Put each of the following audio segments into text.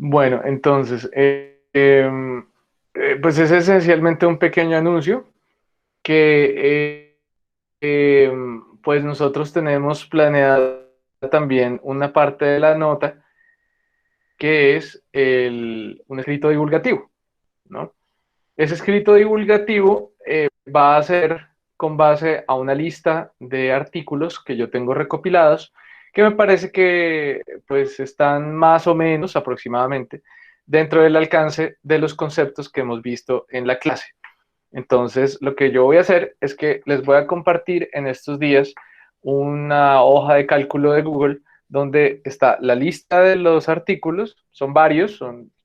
Bueno, entonces, pues es esencialmente un pequeño anuncio que pues nosotros tenemos planeada también una parte de la nota que es un escrito divulgativo, ¿no? Ese escrito divulgativo va a ser con base a una lista de artículos que yo tengo recopilados, que me parece que pues están más o menos aproximadamente dentro del alcance de los conceptos que hemos visto en la clase. Entonces, lo que yo voy a hacer es que les voy a compartir en estos días una hoja de cálculo de Google donde está la lista de los artículos, son varios,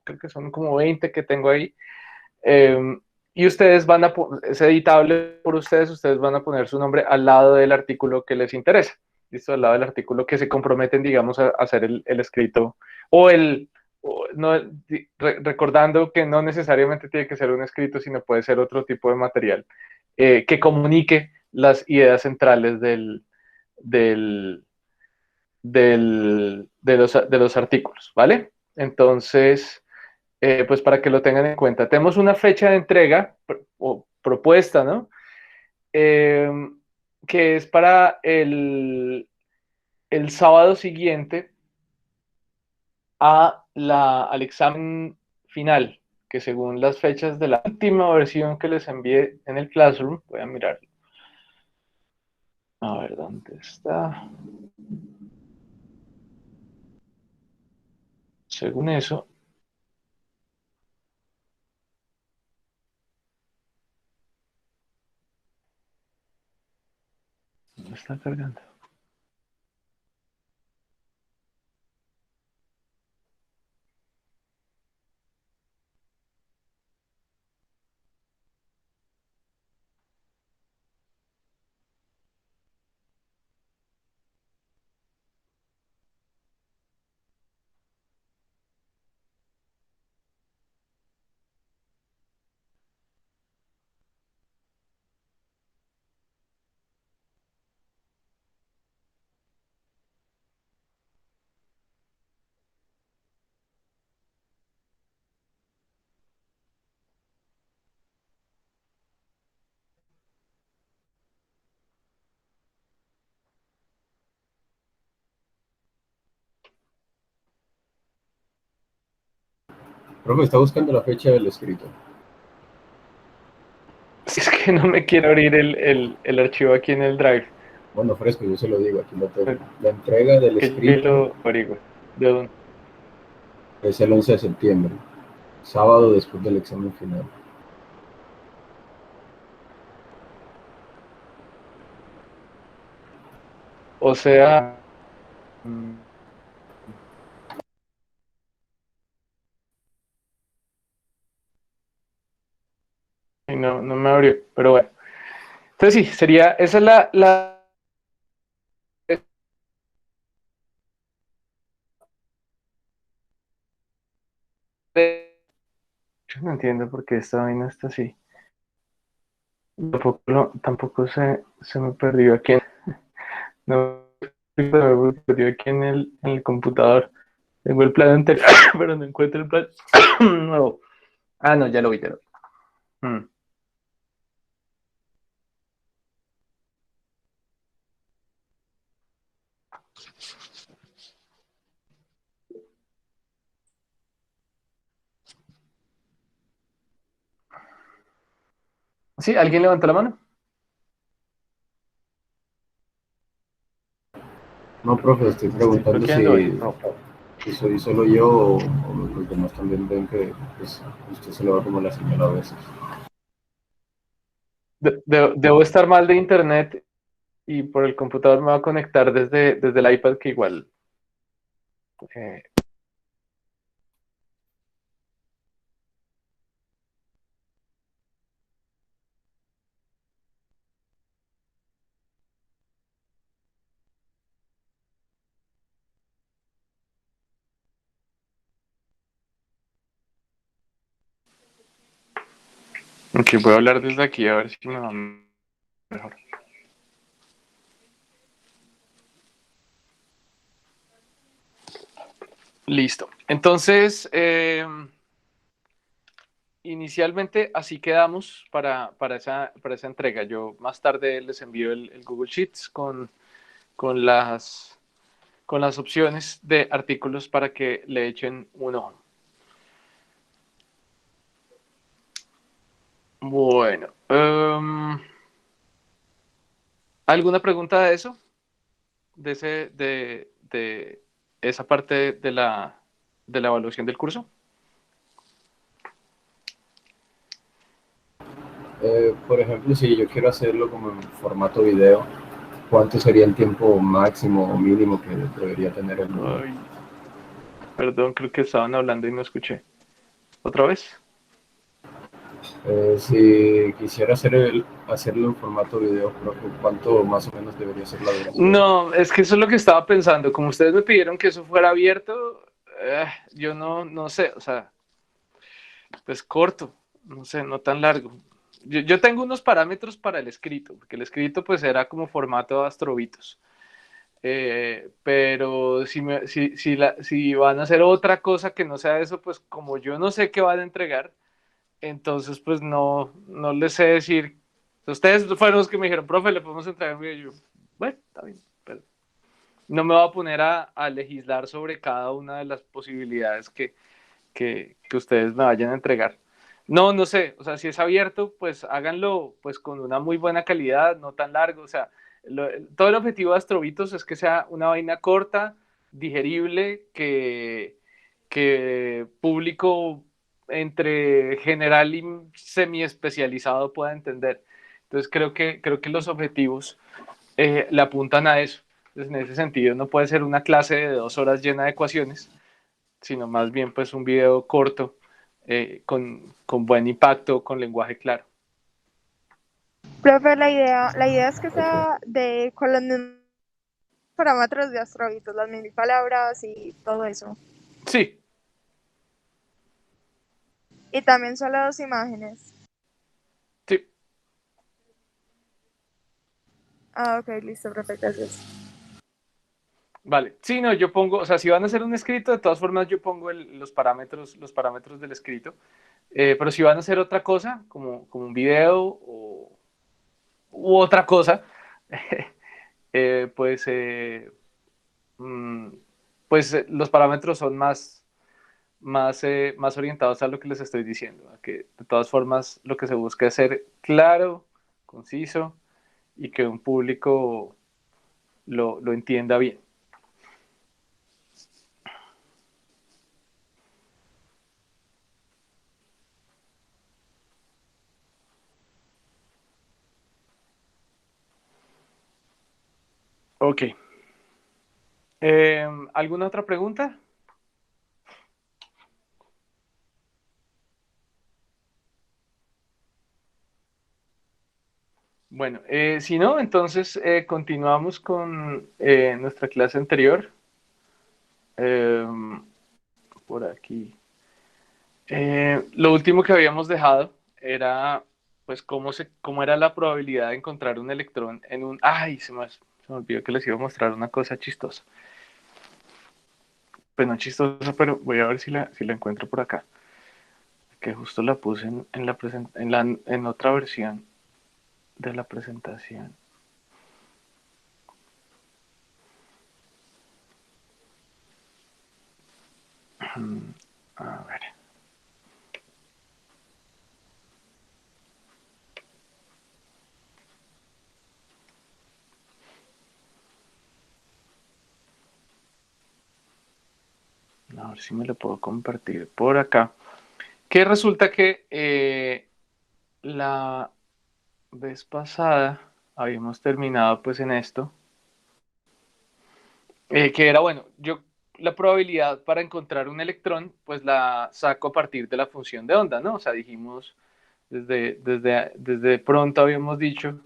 creo que son como 20 que tengo ahí, eh, y ustedes van a, es editable por ustedes, ustedes van a poner su nombre al lado del artículo que les interesa, ¿listo? Al lado del artículo que se comprometen, digamos, a hacer el escrito o no, recordando que no necesariamente tiene que ser un escrito, sino puede ser otro tipo de material que comunique las ideas centrales del, de los artículos, ¿vale? Entonces, pues para que lo tengan en cuenta. Tenemos una fecha de entrega o propuesta, ¿no? Eh, que es para el sábado siguiente al examen final, que según las fechas de la última versión que les envié en el Classroom, voy a mirar. A ver, ¿dónde está? Según eso, ¿dónde está cargando? Profe, está buscando la fecha del escrito. Si es que no me quiero abrir el archivo aquí en el Drive. Bueno, fresco, yo se lo digo, aquí lo tengo. La entrega del Que yo escrito lo averigüe. ¿De dónde? es el 11 de septiembre, sábado después del examen final. O sea, mm, y no, no me abrió, pero bueno. Entonces sí, sería, esa es yo no entiendo por qué esta vaina está así. Tampoco, tampoco se me perdió aquí. No, se me perdió aquí en el computador. Tengo el plan anterior, pero no encuentro el plan nuevo. Ah, no, ya lo vi, ya lo vi. ¿Sí? ¿Alguien levanta la mano? No, profe, estoy Estoy preguntando bloqueando hoy. si, No. si soy solo yo o los demás también ven que pues, usted se le va como la señal a veces. Debo estar mal de internet y por el computador me va a conectar desde el iPad que igual. eh, ok, voy a hablar desde aquí a ver si me va mejor. Listo. Entonces, inicialmente así quedamos para esa entrega. Yo más tarde les envío el Google Sheets con con las opciones de artículos para que le echen un ojo. Bueno, ¿alguna pregunta de eso? De esa parte de la evaluación del curso. Por ejemplo, si yo quiero hacerlo como en formato video, ¿cuánto sería el tiempo máximo o mínimo que debería tener el video? Ay, perdón, creo que estaban hablando y no escuché. ¿Otra vez? Si quisiera hacerlo en formato video, creo que ¿cuánto más o menos debería ser la duración? No, es que eso es lo que estaba pensando. Como ustedes me pidieron que eso fuera abierto, yo no sé, o sea, pues corto, no sé, no tan largo. Yo tengo unos parámetros para el escrito, porque el escrito pues era como formato astrobitos. Pero si van a hacer otra cosa que no sea eso, pues como yo no sé qué van a entregar, entonces pues no les sé decir. Ustedes fueron los que me dijeron, profe, le podemos entregar un video. Y yo, bueno, está bien, pero no me voy a poner a legislar sobre cada una de las posibilidades que ustedes me vayan a entregar. No sé, o sea, si es abierto, pues háganlo pues con una muy buena calidad, no tan largo, o sea, todo el objetivo de Astrobitos es que sea una vaina corta, digerible, que público entre general y semi especializado pueda entender. Entonces creo que los objetivos le apuntan a eso. Entonces, en ese sentido, no puede ser una clase de 2 horas llena de ecuaciones, sino más bien pues un video corto con buen impacto, con lenguaje claro. Profe, la idea es que Ok. sea con los mismos parámetros de astrobitos, las mil palabras y todo eso. Sí, Y también solo 2 imágenes. sí, Ah, ok, listo, profe, gracias. vale. Sí, no, yo pongo, o sea, si van a hacer un escrito, de todas formas yo pongo los parámetros del escrito, pero si van a hacer otra cosa, como un video u otra cosa, pues, mm, pues los parámetros son más orientados a lo que les estoy diciendo, a que de todas formas lo que se busca es ser claro, conciso y que un público lo entienda bien. Ok. ¿Alguna otra pregunta? Bueno, si no, entonces continuamos con nuestra clase anterior. Eh, por aquí. Lo último que habíamos dejado era, pues, cómo era la probabilidad de encontrar un electrón en un... Ay, se me olvidó que les iba a mostrar una cosa chistosa. Pues no chistosa, pero voy a ver si la encuentro por acá. Que justo la puse en otra versión de la presentación. A ver. A ver si me lo puedo compartir por acá. Que resulta que la vez pasada habíamos terminado pues en esto, que era bueno, yo la probabilidad para encontrar un electrón pues la saco a partir de la función de onda, ¿no? O sea, dijimos, desde pronto habíamos dicho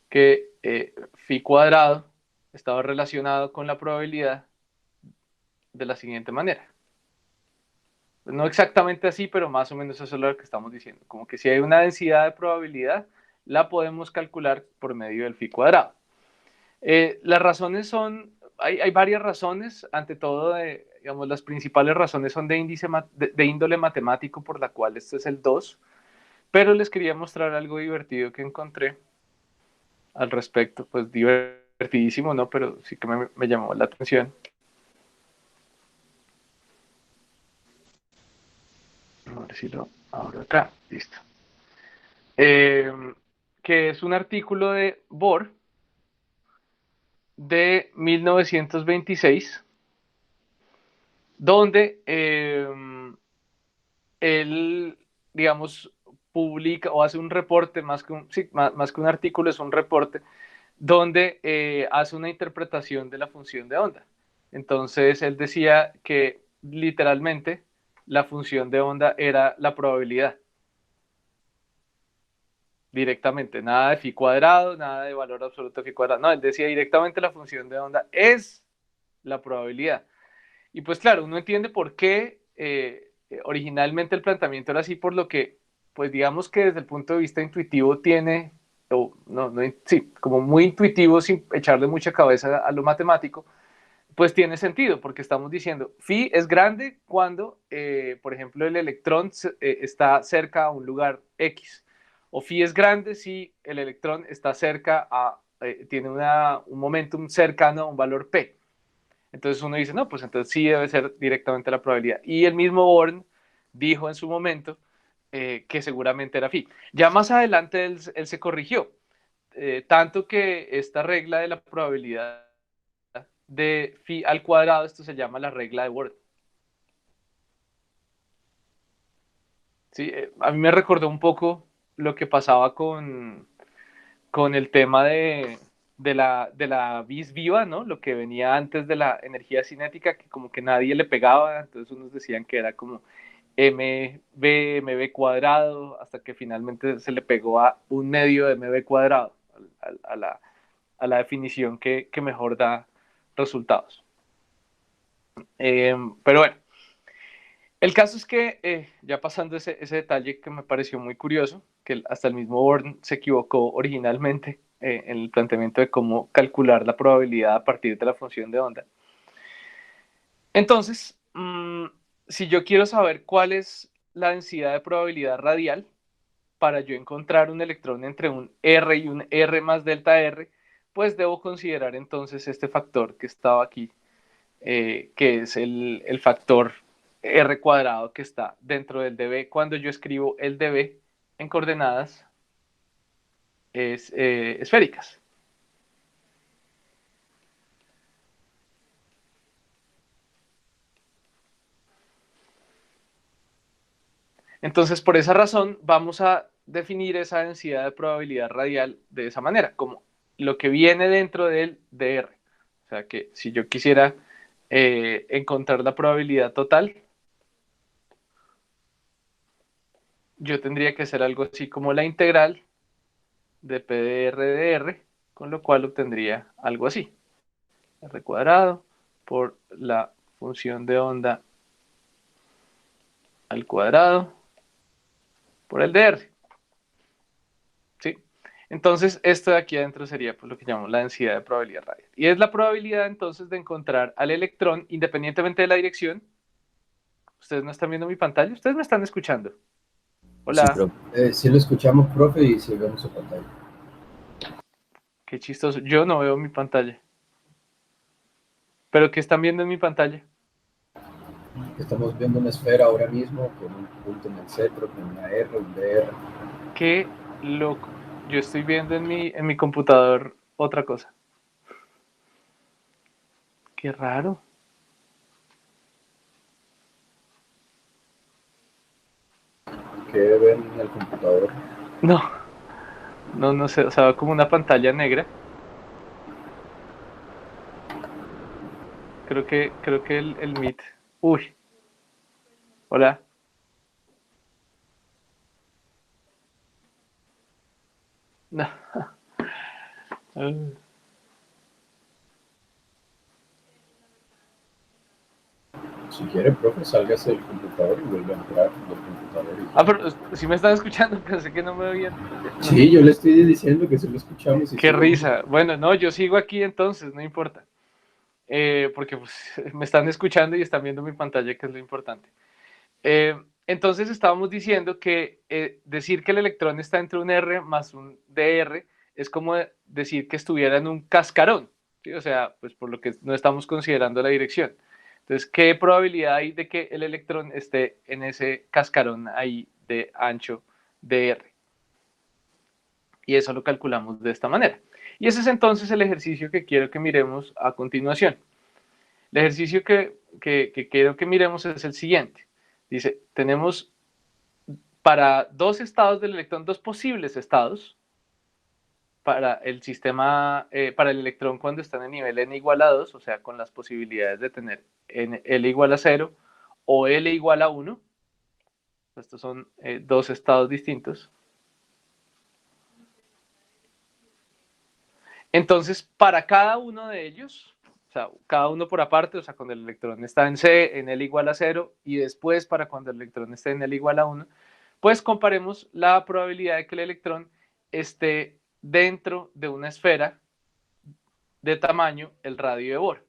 que phi cuadrado estaba relacionado con la probabilidad de la siguiente manera. No exactamente así, pero más o menos eso es lo que estamos diciendo. Como que si hay una densidad de probabilidad, la podemos calcular por medio del phi cuadrado. Las razones son, hay varias razones, ante todo, digamos, las principales razones son de índole matemático, por la cual este es el 2, pero les quería mostrar algo divertido que encontré al respecto, pues divertidísimo, ¿no? Pero sí que me llamó la atención. A ver si lo abro acá, listo. Que es un artículo de Bohr de 1926, donde él, digamos, publica o hace un reporte, más que un artículo, es un reporte, donde hace una interpretación de la función de onda. Entonces, él decía que literalmente la función de onda era la probabilidad. Directamente, nada de phi cuadrado, nada de valor absoluto de phi cuadrado. No, él decía directamente la función de onda es la probabilidad. Y pues claro, uno entiende por qué originalmente el planteamiento era así, por lo que, pues digamos que desde el punto de vista intuitivo tiene, sí, como muy intuitivo sin echarle mucha cabeza a lo matemático, pues tiene sentido, porque estamos diciendo, phi es grande cuando, por ejemplo, el electrón está cerca a un lugar X, o phi es grande si el electrón está cerca tiene un momentum cercano a un valor P. Entonces uno dice, no, pues entonces sí debe ser directamente la probabilidad. Y el mismo Born dijo en su momento que seguramente era phi. Ya más adelante él se corrigió, tanto que esta regla de la probabilidad de phi al cuadrado, esto se llama la regla de Born. ¿Sí? A mí me recordó un poco lo que pasaba con el tema de la vis viva, ¿no? Lo que venía antes de la energía cinética, que como que nadie le pegaba, entonces unos decían que era como mv cuadrado, hasta que finalmente se le pegó a 1/2 de mv cuadrado, a la definición que mejor da resultados. Pero bueno, el caso es que, ya pasando ese detalle que me pareció muy curioso, que hasta el mismo Born se equivocó originalmente en el planteamiento de cómo calcular la probabilidad a partir de la función de onda. Entonces, si yo quiero saber cuál es la densidad de probabilidad radial para yo encontrar un electrón entre un R y un R más delta R, pues debo considerar entonces este factor que estaba aquí, que es el factor R cuadrado que está dentro del dB cuando yo escribo el dB en coordenadas esféricas. Entonces, por esa razón, vamos a definir esa densidad de probabilidad radial de esa manera, como lo que viene dentro del dr. O sea que si yo quisiera encontrar la probabilidad total, yo tendría que hacer algo así como la integral de P de R de R, con lo cual obtendría algo así. R cuadrado por la función de onda al cuadrado por el de R. ¿Sí? Entonces, esto de aquí adentro sería pues, lo que llamamos la densidad de probabilidad radial. Y es la probabilidad entonces de encontrar al electrón independientemente de la dirección. ¿Ustedes no están viendo mi pantalla? ¿Ustedes me están escuchando? Hola. Sí, profe. Sí lo escuchamos, profe, y sí vemos su pantalla. Qué chistoso. Yo no veo mi pantalla. ¿Pero qué están viendo en mi pantalla? Estamos viendo una esfera ahora mismo con un punto en el centro, con una R, un DR. Qué loco. Yo estoy viendo en mi computador otra cosa. Qué raro. ¿Qué ven en el computador? No sé, o sea, como una pantalla negra. Creo que el Meet. Uy. Hola. No. Si quiere, profe, sálgase del computador y vuelve a entrar del computador. Pero si me están escuchando, pensé que no me oían. Sí, yo le estoy diciendo que sí lo escuchamos. Y Qué sí risa. Bueno, no, yo sigo aquí entonces, no importa. porque pues, me están escuchando y están viendo mi pantalla, que es lo importante. Entonces estábamos diciendo que decir que el electrón está entre un R más un Dr es como decir que estuviera en un cascarón, ¿sí? O sea, pues por lo que no estamos considerando la dirección. Entonces, ¿qué probabilidad hay de que el electrón esté en ese cascarón ahí de ancho Dr? Y eso lo calculamos de esta manera. Y ese es entonces el ejercicio que quiero que miremos a continuación. El ejercicio que quiero que miremos es el siguiente. Dice, tenemos para dos estados del electrón, dos posibles estados para el sistema, para el electrón cuando está en el nivel n igual a 2, o sea, con las posibilidades de tener L igual a 0 o L igual a 1. Estos son dos estados distintos. Entonces, para cada uno de ellos, o sea, cada uno por aparte, o sea, cuando el electrón está en C, en L igual a 0, y después para cuando el electrón esté en L igual a 1, pues comparemos la probabilidad de que el electrón esté dentro de una esfera de tamaño el radio de Bohr,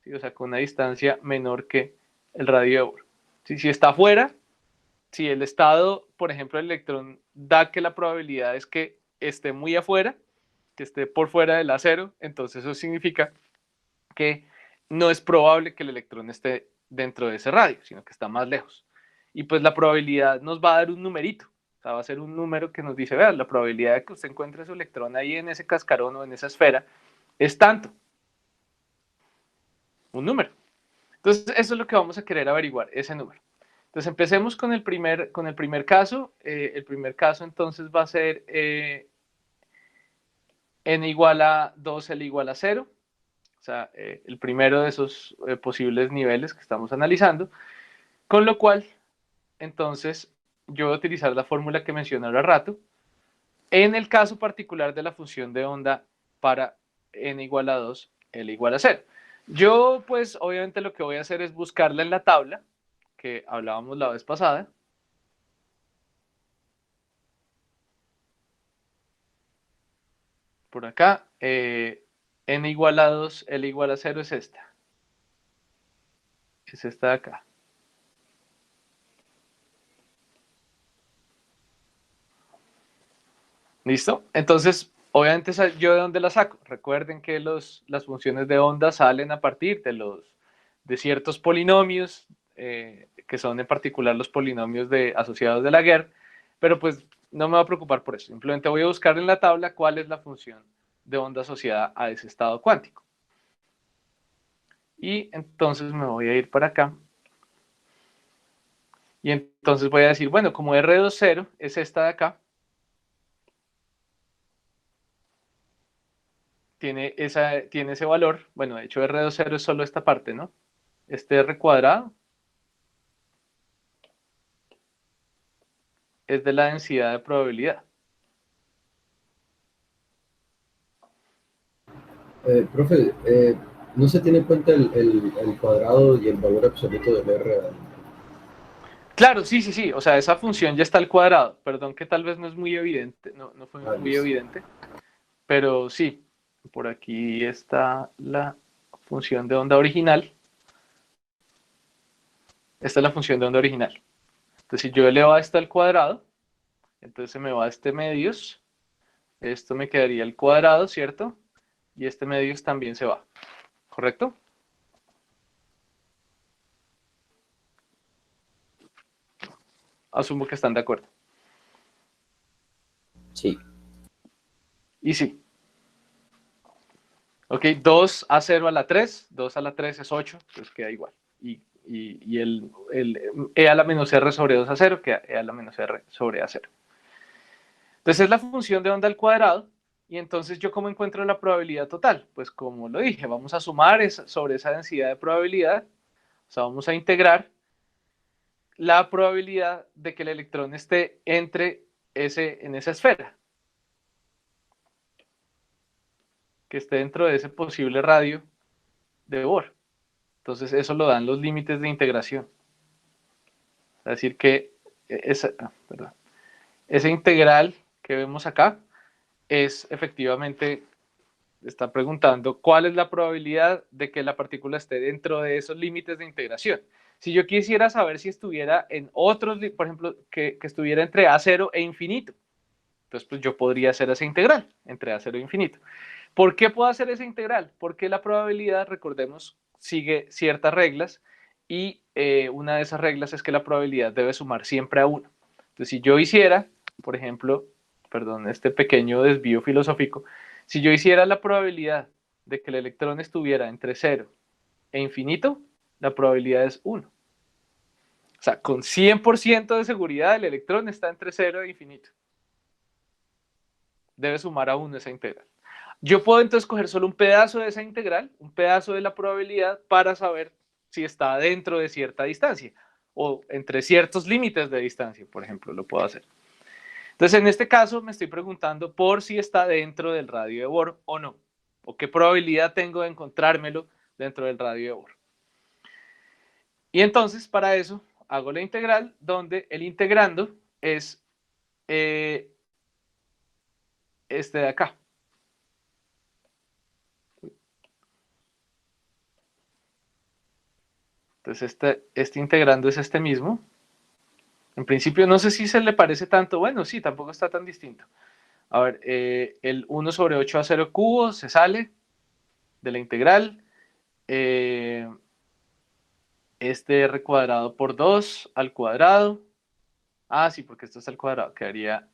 ¿sí? O sea, con una distancia menor que el radio de Bohr. Si está afuera, si el estado, por ejemplo, el electrón da que la probabilidad es que esté muy afuera, que esté por fuera del acero, entonces eso significa que no es probable que el electrón esté dentro de ese radio, sino que está más lejos. Y pues la probabilidad nos va a dar un numerito, o sea, va a ser un número que nos dice, vean, la probabilidad de que usted encuentre su electrón ahí en ese cascarón o en esa esfera es tanto, un número. Entonces, eso es lo que vamos a querer averiguar, ese número. Entonces, empecemos con el primer caso. El primer caso, entonces, va a ser n igual a 2, L igual a 0. O sea, el primero de esos posibles niveles que estamos analizando. Con lo cual, entonces, yo voy a utilizar la fórmula que mencioné ahora rato. En el caso particular de la función de onda para n igual a 2, L igual a 0. Yo, pues, obviamente lo que voy a hacer es buscarla en la tabla que hablábamos la vez pasada. Por acá, n igual a 2, L igual a 0 es esta. Es esta de acá. ¿Listo? Entonces, obviamente, ¿yo de dónde la saco? Recuerden que las funciones de onda salen a partir de ciertos polinomios, que son en particular los polinomios asociados de Laguerre, pero pues no me voy a preocupar por eso. Simplemente voy a buscar en la tabla cuál es la función de onda asociada a ese estado cuántico. Y entonces me voy a ir para acá. Y entonces voy a decir, bueno, como R20 es esta de acá, tiene ese valor. Bueno, de hecho R20 es solo esta parte, ¿no? Este R cuadrado es de la densidad de probabilidad. Profe, ¿no se tiene en cuenta el cuadrado y el valor absoluto del R? Claro, sí, sí, sí. O sea, esa función ya está al cuadrado. Perdón que tal vez no es muy evidente, no fue muy Listo. evidente. Pero sí, por aquí está la función de onda original. Esta es la función de onda original. Entonces, si yo elevo a esta al cuadrado, entonces se me va a este medios. Esto me quedaría al cuadrado, ¿cierto? Y este medios también se va. ¿Correcto? Asumo que están de acuerdo. Sí. Y sí. Ok, 2 a 0 a la 3. 2 a la 3 es 8, entonces queda igual. Y el E a la menos R sobre 2 a 0 queda E a la menos R sobre A 0. Entonces es la función de onda al cuadrado. Y entonces, ¿yo cómo encuentro la probabilidad total? Pues como lo dije, vamos a sumar sobre esa densidad de probabilidad. O sea, vamos a integrar la probabilidad de que el electrón esté en esa esfera, que esté dentro de ese posible radio de Bohr. Entonces, eso lo dan los límites de integración. Es decir, que esa integral que vemos acá es efectivamente está preguntando cuál es la probabilidad de que la partícula esté dentro de esos límites de integración. Si yo quisiera saber si estuviera en otros, por ejemplo, que estuviera entre A0 e infinito, entonces pues yo podría hacer esa integral entre A0 e infinito. ¿Por qué puedo hacer esa integral? Porque la probabilidad, recordemos, sigue ciertas reglas y una de esas reglas es que la probabilidad debe sumar siempre a 1. Entonces, si yo hiciera, por ejemplo, perdón, este pequeño desvío filosófico, si yo hiciera la probabilidad de que el electrón estuviera entre 0 e infinito, la probabilidad es 1. O sea, con 100% de seguridad el electrón está entre 0 e infinito. Debe sumar a 1 esa integral. Yo puedo entonces coger solo un pedazo de esa integral, un pedazo de la probabilidad, para saber si está dentro de cierta distancia o entre ciertos límites de distancia, por ejemplo, lo puedo hacer. Entonces, en este caso me estoy preguntando por si está dentro del radio de Bohr o no, o qué probabilidad tengo de encontrármelo dentro del radio de Bohr. Y entonces, para eso, hago la integral donde el integrando es este de acá. Entonces, este integrando es este mismo. En principio, no sé si se le parece tanto. Bueno, sí, tampoco está tan distinto. A ver, el 1 sobre 8 a 0 cubo se sale de la integral. Este r cuadrado por 2 al cuadrado. Ah, sí, porque esto es al cuadrado. Quedaría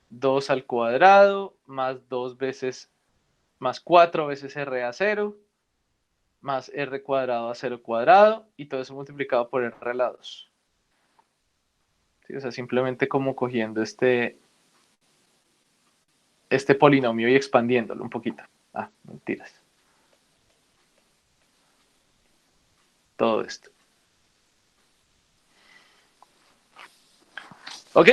2 al cuadrado más 2 veces, más 4 veces r a 0, más r cuadrado a 0 cuadrado, y todo eso multiplicado por r a la 2. ¿Sí? O sea, simplemente como cogiendo este polinomio y expandiéndolo un poquito. Ah, mentiras. Todo esto. Ok,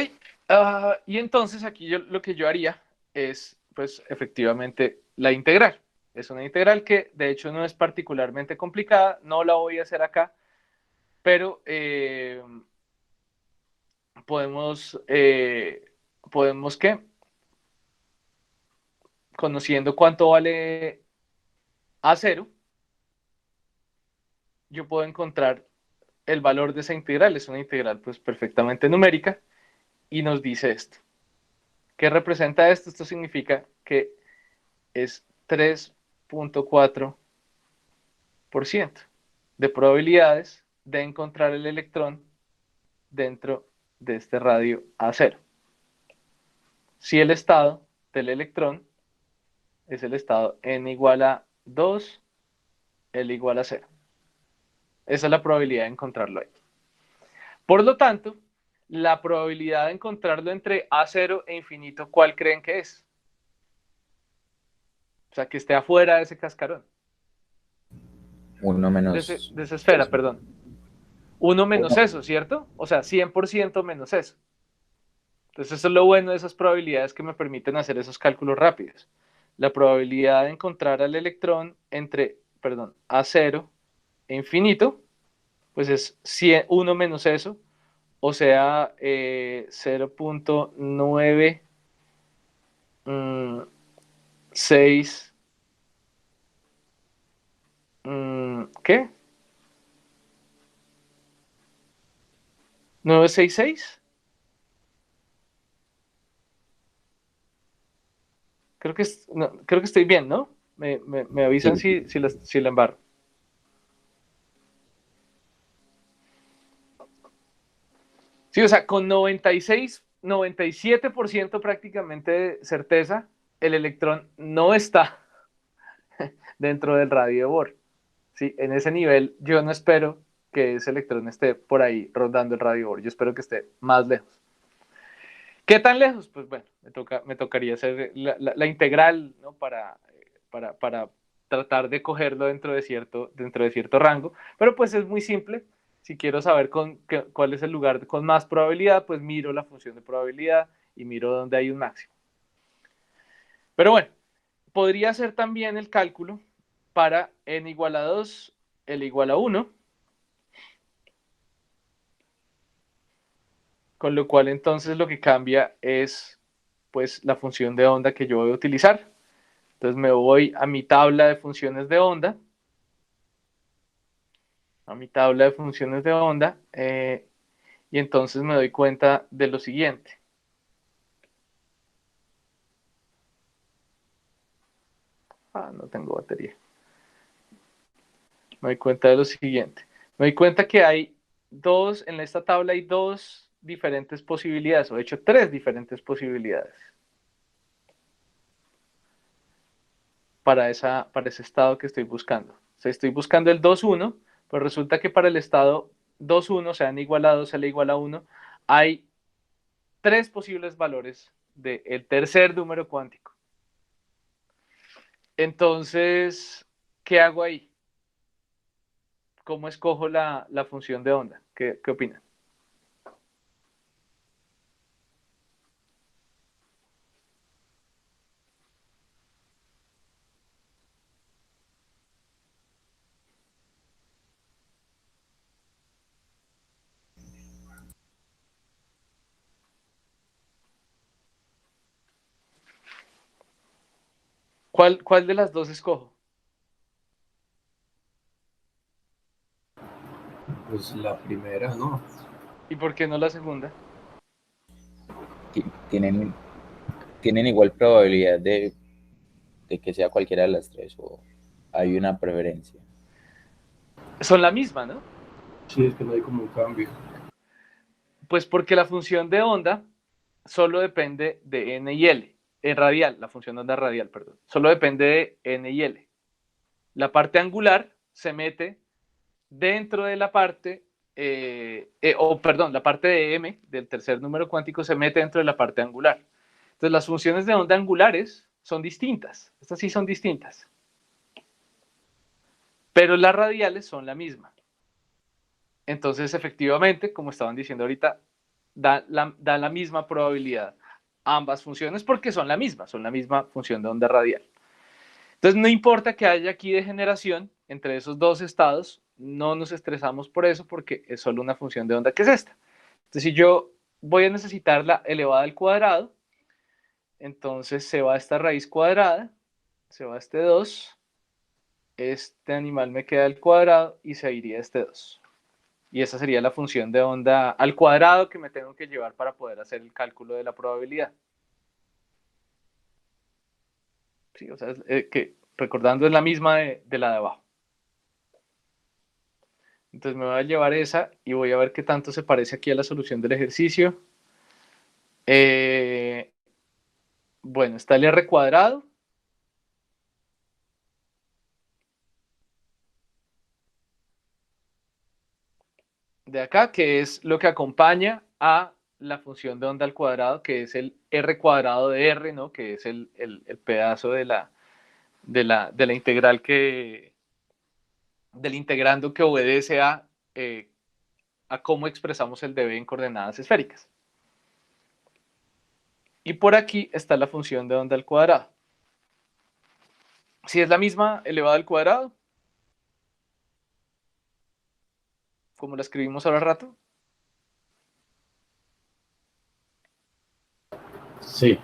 y entonces aquí lo que yo haría es, pues, efectivamente la integral. Es una integral que, de hecho, no es particularmente complicada, no la voy a hacer acá, pero podemos ¿qué? Conociendo cuánto vale A0, yo puedo encontrar el valor de esa integral. Es una integral, pues, perfectamente numérica, y nos dice esto. ¿Qué representa esto? Esto significa que es 3.4% de probabilidades de encontrar el electrón dentro de este radio A0. Si el estado del electrón es el estado n igual a 2, L igual a 0. Esa es la probabilidad de encontrarlo ahí. Por lo tanto, la probabilidad de encontrarlo entre A0 e infinito, ¿cuál creen que es? O sea, que esté afuera de ese cascarón. Uno De menos. esa esfera, Eso. perdón. 1 menos Uno. eso, ¿cierto? O sea, 100% menos eso. Entonces, eso es lo bueno de esas probabilidades que me permiten hacer esos cálculos rápidos. La probabilidad de encontrar al electrón entre, perdón, A0 e infinito, pues es 1 menos eso, o sea, 0.96, ¿qué? ¿966? Creo que estoy bien, ¿no? Me avisan Sí. si la embarro. Sí, o sea, con 96, 97% prácticamente de certeza, el electrón no está dentro del radio de Bohr. Sí, en ese nivel yo no espero que ese electrón esté por ahí rondando el radio de Bohr. Yo espero que esté más lejos. ¿Qué tan lejos? Pues bueno, me tocaría hacer la integral, ¿no? Para tratar de cogerlo dentro de cierto rango. Pero pues es muy simple. Si quiero saber cuál es el lugar con más probabilidad, pues miro la función de probabilidad y miro dónde hay un máximo. Pero bueno, podría hacer también el cálculo para n igual a 2, l igual a 1, con lo cual entonces lo que cambia es pues la función de onda que yo voy a utilizar. Entonces me voy a mi tabla de funciones de onda, y entonces me doy cuenta de lo siguiente. No tengo batería. Me doy cuenta de lo siguiente. Me doy cuenta que en esta tabla hay dos diferentes posibilidades, o de hecho tres diferentes posibilidades para ese estado que estoy buscando. O sea, estoy buscando el 2,1, pero resulta que para el estado 2,1, o sea, n igual a 2, L igual a 1, hay tres posibles valores del tercer número cuántico. Entonces, ¿qué hago ahí? ¿Cómo escojo la función de onda? ¿Qué opinan? ¿Cuál de las dos escojo? Pues la primera, ¿no? ¿Y por qué no la segunda? Tienen, tienen igual probabilidad de que sea cualquiera de las tres o hay una preferencia. Son la misma, ¿no? Sí, es que no hay como un cambio. Pues porque la función de onda solo depende de n y l. Radial, la función de onda radial, perdón. Solo depende de n y l. La parte angular se mete dentro de la parte, la parte de m del tercer número cuántico se mete dentro de la parte angular. Entonces las funciones de onda angulares son distintas. Estas sí son distintas. Pero las radiales son la misma. Entonces, efectivamente, como estaban diciendo ahorita, da la misma probabilidad ambas funciones porque son la misma función de onda radial. Entonces, no importa que haya aquí degeneración entre esos dos estados, no nos estresamos por eso porque es solo una función de onda que es esta. Entonces, si yo voy a necesitar la elevada al cuadrado, entonces se va esta raíz cuadrada, se va este 2, este animal me queda al cuadrado y se iría este 2. Y esa sería la función de onda al cuadrado que me tengo que llevar para poder hacer el cálculo de la probabilidad. Sí, o sea, que recordando es la misma de la de abajo. Entonces me voy a llevar esa y voy a ver qué tanto se parece aquí a la solución del ejercicio. Bueno, está el r cuadrado. De acá, que es lo que acompaña a la función de onda al cuadrado, que es el r cuadrado de r, ¿no? Que es el pedazo de la integral del integrando que obedece a cómo expresamos el dB en coordenadas esféricas. Y por aquí está la función de onda al cuadrado. Si es la misma elevada al cuadrado, como la escribimos ahora rato. Sí.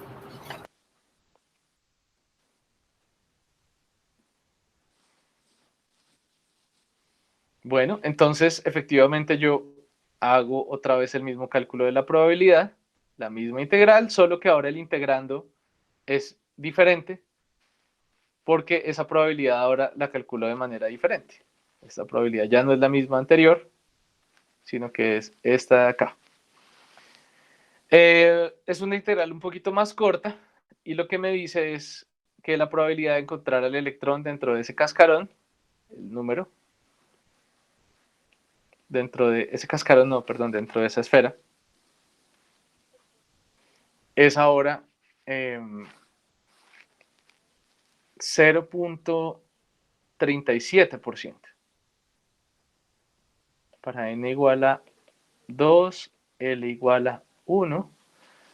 Bueno, entonces efectivamente yo hago otra vez el mismo cálculo de la probabilidad, la misma integral, solo que ahora el integrando es diferente porque esa probabilidad ahora la calculo de manera diferente. Esta probabilidad ya no es la misma anterior, sino que es esta de acá. Es una integral un poquito más corta y lo que me dice es que la probabilidad de encontrar al electrón dentro de ese cascarón, el número, dentro de ese cascarón, no, perdón, dentro de esa esfera, es ahora 0,37%. Para n igual a 2, L igual a 1,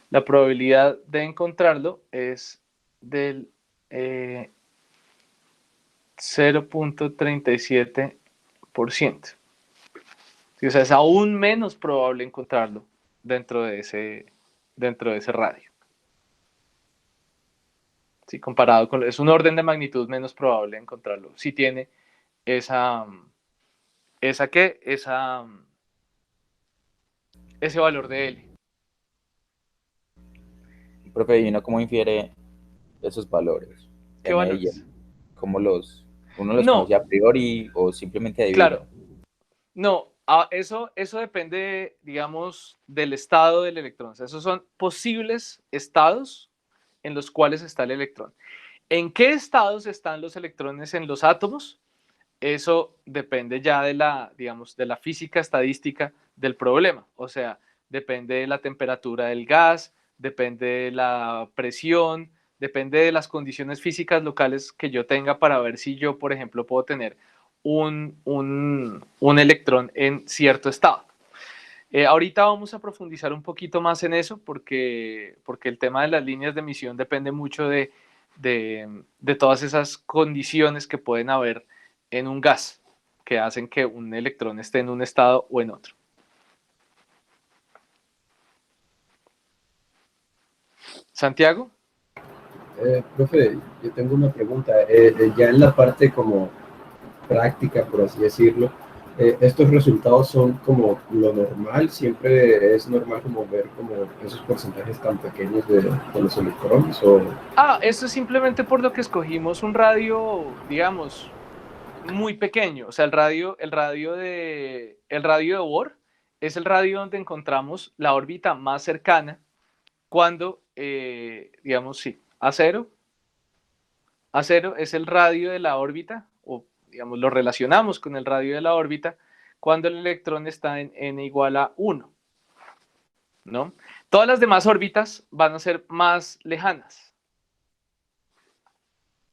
la probabilidad de encontrarlo es del 0,37%. Sí, o sea, es aún menos probable encontrarlo dentro de ese radio. Sí, comparado con, es un orden de magnitud menos probable encontrarlo. Sí tiene esa, ¿qué? Ese valor de L. Profe, ¿y uno cómo infiere esos valores ¿Qué M y valores? N? ¿Cómo uno los No, conoce a priori o simplemente adivina? claro, no, eso depende, digamos, del estado del electrón. O sea, esos son posibles estados en los cuales está el electrón. ¿En qué estados están los electrones en los átomos? Eso depende ya de la, digamos, de la física estadística del problema. O sea, depende de la temperatura del gas, depende de la presión, depende de las condiciones físicas locales que yo tenga para ver si yo, por ejemplo, puedo tener un electrón en cierto estado. Ahorita vamos a profundizar un poquito más en eso porque el tema de las líneas de emisión depende mucho de todas esas condiciones que pueden haber en un gas que hacen que un electrón esté en un estado o en otro. Santiago, Profe, yo tengo una pregunta. Ya en la parte como práctica, por así decirlo, estos resultados son como lo normal, siempre es normal como ver como esos porcentajes tan pequeños de los electrones o... esto es simplemente por lo que escogimos un radio, digamos, muy pequeño. O sea, el radio de Bohr es el radio donde encontramos la órbita más cercana cuando, digamos, sí, A0 es el radio de la órbita, o digamos, lo relacionamos con el radio de la órbita cuando el electrón está en n igual a 1, ¿no? Todas las demás órbitas van a ser más lejanas,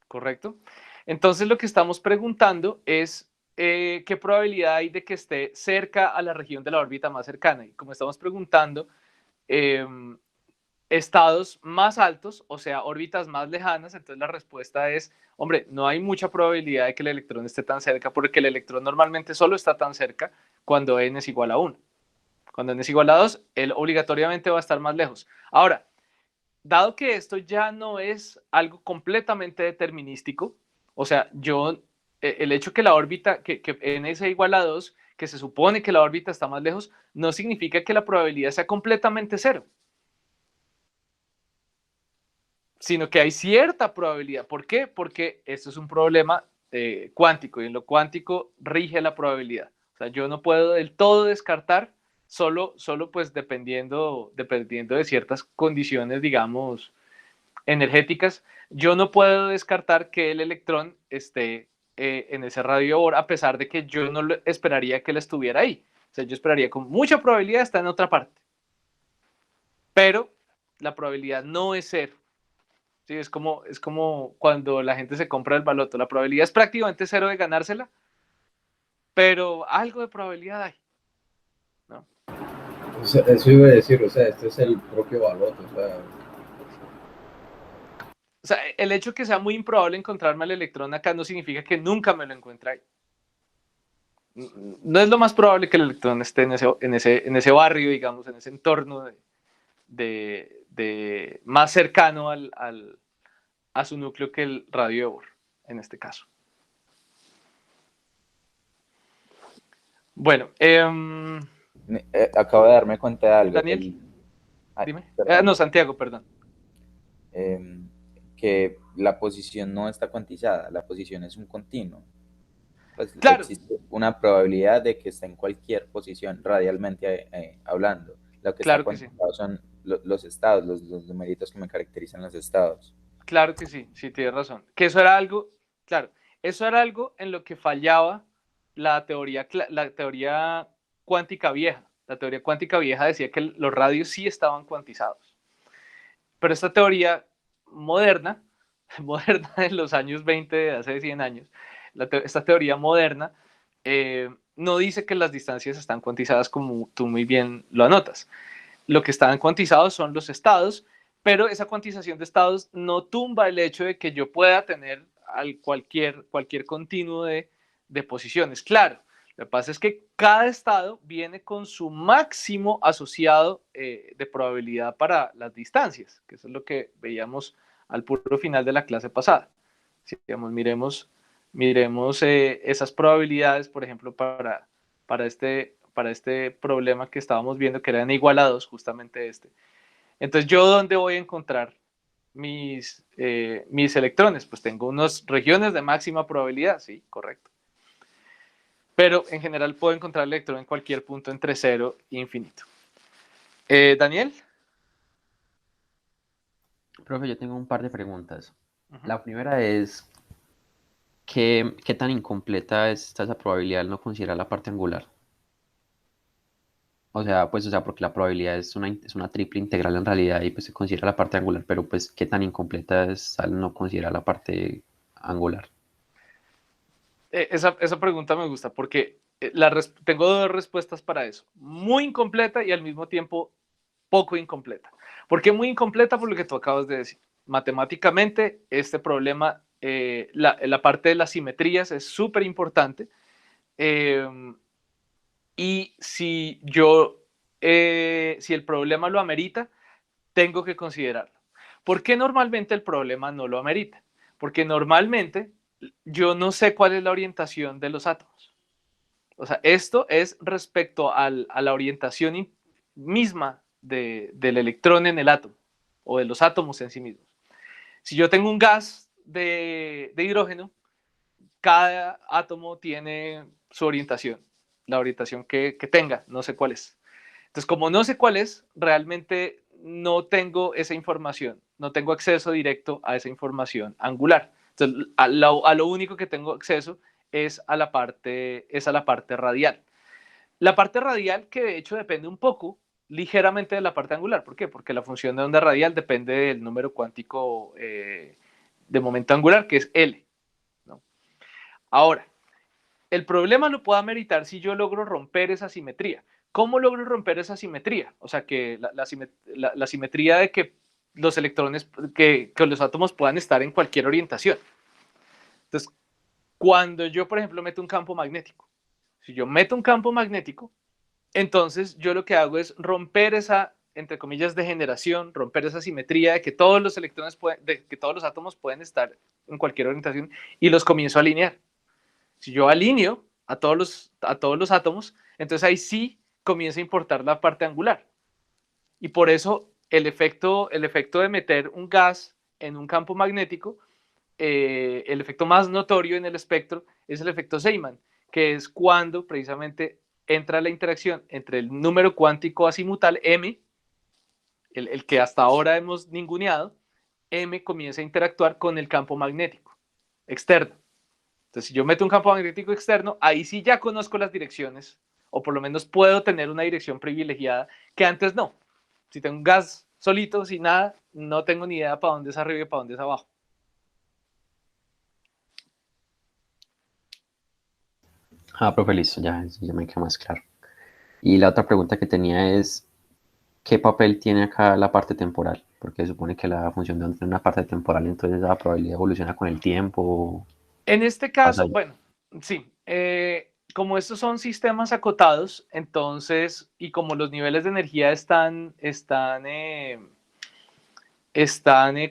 ¿correcto? Entonces lo que estamos preguntando es qué probabilidad hay de que esté cerca a la región de la órbita más cercana. Y como estamos preguntando, eh, estados más altos, o sea, órbitas más lejanas, entonces la respuesta es, hombre, no hay mucha probabilidad de que el electrón esté tan cerca, porque el electrón normalmente solo está tan cerca cuando n es igual a 1. Cuando n es igual a 2, él obligatoriamente va a estar más lejos. Ahora, dado que esto ya no es algo completamente determinístico, o sea, el hecho que la órbita, que n sea igual a 2, que se supone que la órbita está más lejos, no significa que la probabilidad sea completamente cero, sino que hay cierta probabilidad. ¿Por qué? Porque esto es un problema cuántico y en lo cuántico rige la probabilidad. O sea, yo no puedo del todo descartar, solo pues dependiendo de ciertas condiciones, digamos, energéticas, yo no puedo descartar que el electrón esté en ese radio Bohr, a pesar de que yo no esperaría que él estuviera ahí. O sea, yo esperaría con mucha probabilidad estar en otra parte. Pero la probabilidad no es cero. Sí, es como cuando la gente se compra el baloto. La probabilidad es prácticamente cero de ganársela, pero algo de probabilidad hay, ¿no? O sea, eso iba a decir, o sea, este es el propio baloto, o sea, O sea, el hecho de que sea muy improbable encontrarme el electrón acá no significa que nunca me lo encuentre ahí. No es lo más probable que el electrón esté en ese barrio, digamos, en ese entorno más cercano a su núcleo que el radio de Bohr, en este caso. Bueno, Acabo de darme cuenta de algo. Daniel, dime. Perdón. No, Santiago, perdón. Que la posición no está cuantizada, la posición es un continuo. Pues Claro, existe una probabilidad de que esté en cualquier posición radialmente hablando. Lo que está claro que sí. cuantizado son los estados, los numeritos que me caracterizan los estados. Claro que sí, sí tienes razón. Que eso era algo, claro, eso era algo en lo que fallaba la teoría cuántica vieja. La teoría cuántica vieja decía que los radios sí estaban cuantizados. Pero esta teoría moderna, moderna de los años 20, de hace 100 años, esta teoría moderna no dice que las distancias están cuantizadas como tú muy bien lo anotas. Lo que están cuantizados son los estados, pero esa cuantización de estados no tumba el hecho de que yo pueda tener cualquier continuo de posiciones. Claro, lo que pasa es que cada estado viene con su máximo asociado de probabilidad para las distancias, que eso es lo que veíamos al puro final de la clase pasada. Si, digamos, miremos esas probabilidades, por ejemplo, para este problema que estábamos viendo, que eran igualados, justamente este. Entonces, ¿yo dónde voy a encontrar mis electrones? Pues tengo unas regiones de máxima probabilidad, sí, correcto. Pero en general puedo encontrar el electrón en cualquier punto entre 0 e infinito. Daniel. Profe, yo tengo un par de preguntas. La primera es, ¿qué tan incompleta está esa probabilidad al no considerar la parte angular? O sea, porque la probabilidad es una triple integral en realidad y pues se considera la parte angular, pero pues ¿qué tan incompleta es al no considerar la parte angular? Esa pregunta me gusta porque tengo dos respuestas para eso. Muy incompleta y al mismo tiempo poco incompleta. ¿Por qué muy incompleta? Por lo que tú acabas de decir. Matemáticamente, este problema, la parte de las simetrías es súper importante. Y si el problema lo amerita, tengo que considerarlo. ¿Por qué normalmente el problema no lo amerita? Porque normalmente yo no sé cuál es la orientación de los átomos. O sea, esto es respecto a la orientación misma del electrón en el átomo o de los átomos en sí mismos. Si yo tengo un gas de hidrógeno, cada átomo tiene su orientación, la orientación que tenga, no sé cuál es. Entonces, como no sé cuál es, realmente no tengo esa información, no tengo acceso directo a esa información angular. Entonces, a lo único que tengo acceso es a la parte radial. La parte radial que de hecho depende un poco, ligeramente de la parte angular. ¿Por qué? Porque la función de onda radial depende del número cuántico de momento angular, que es L, ¿no? Ahora, el problema lo puedo ameritar si yo logro romper esa simetría. ¿Cómo logro romper esa simetría? O sea, que la simetría de que los electrones, que los átomos puedan estar en cualquier orientación. Entonces, cuando yo, por ejemplo, meto un campo magnético, si yo meto un campo magnético, entonces yo lo que hago es romper esa, entre comillas, degeneración, romper esa simetría de que todos los electrones de que todos los átomos pueden estar en cualquier orientación y los comienzo a alinear. Si yo alineo a todos los átomos, entonces ahí sí comienza a importar la parte angular. Y por eso el efecto de meter un gas en un campo magnético, el efecto más notorio en el espectro es el efecto Zeeman, que es cuando precisamente entra la interacción entre el número cuántico azimutal M, el que hasta ahora hemos ninguneado, M comienza a interactuar con el campo magnético externo. Entonces, si yo meto un campo magnético externo, ahí sí ya conozco las direcciones, o por lo menos puedo tener una dirección privilegiada que antes no. Si tengo un gas solito, sin nada, no tengo ni idea para dónde es arriba y para dónde es abajo. Profe, listo, ya me queda más claro. Y la otra pregunta que tenía es, ¿qué papel tiene acá la parte temporal? Porque se supone que la función de onda tiene una parte temporal, entonces la probabilidad evoluciona con el tiempo. En este caso, bueno, sí, como estos son sistemas acotados, entonces, y como los niveles de energía están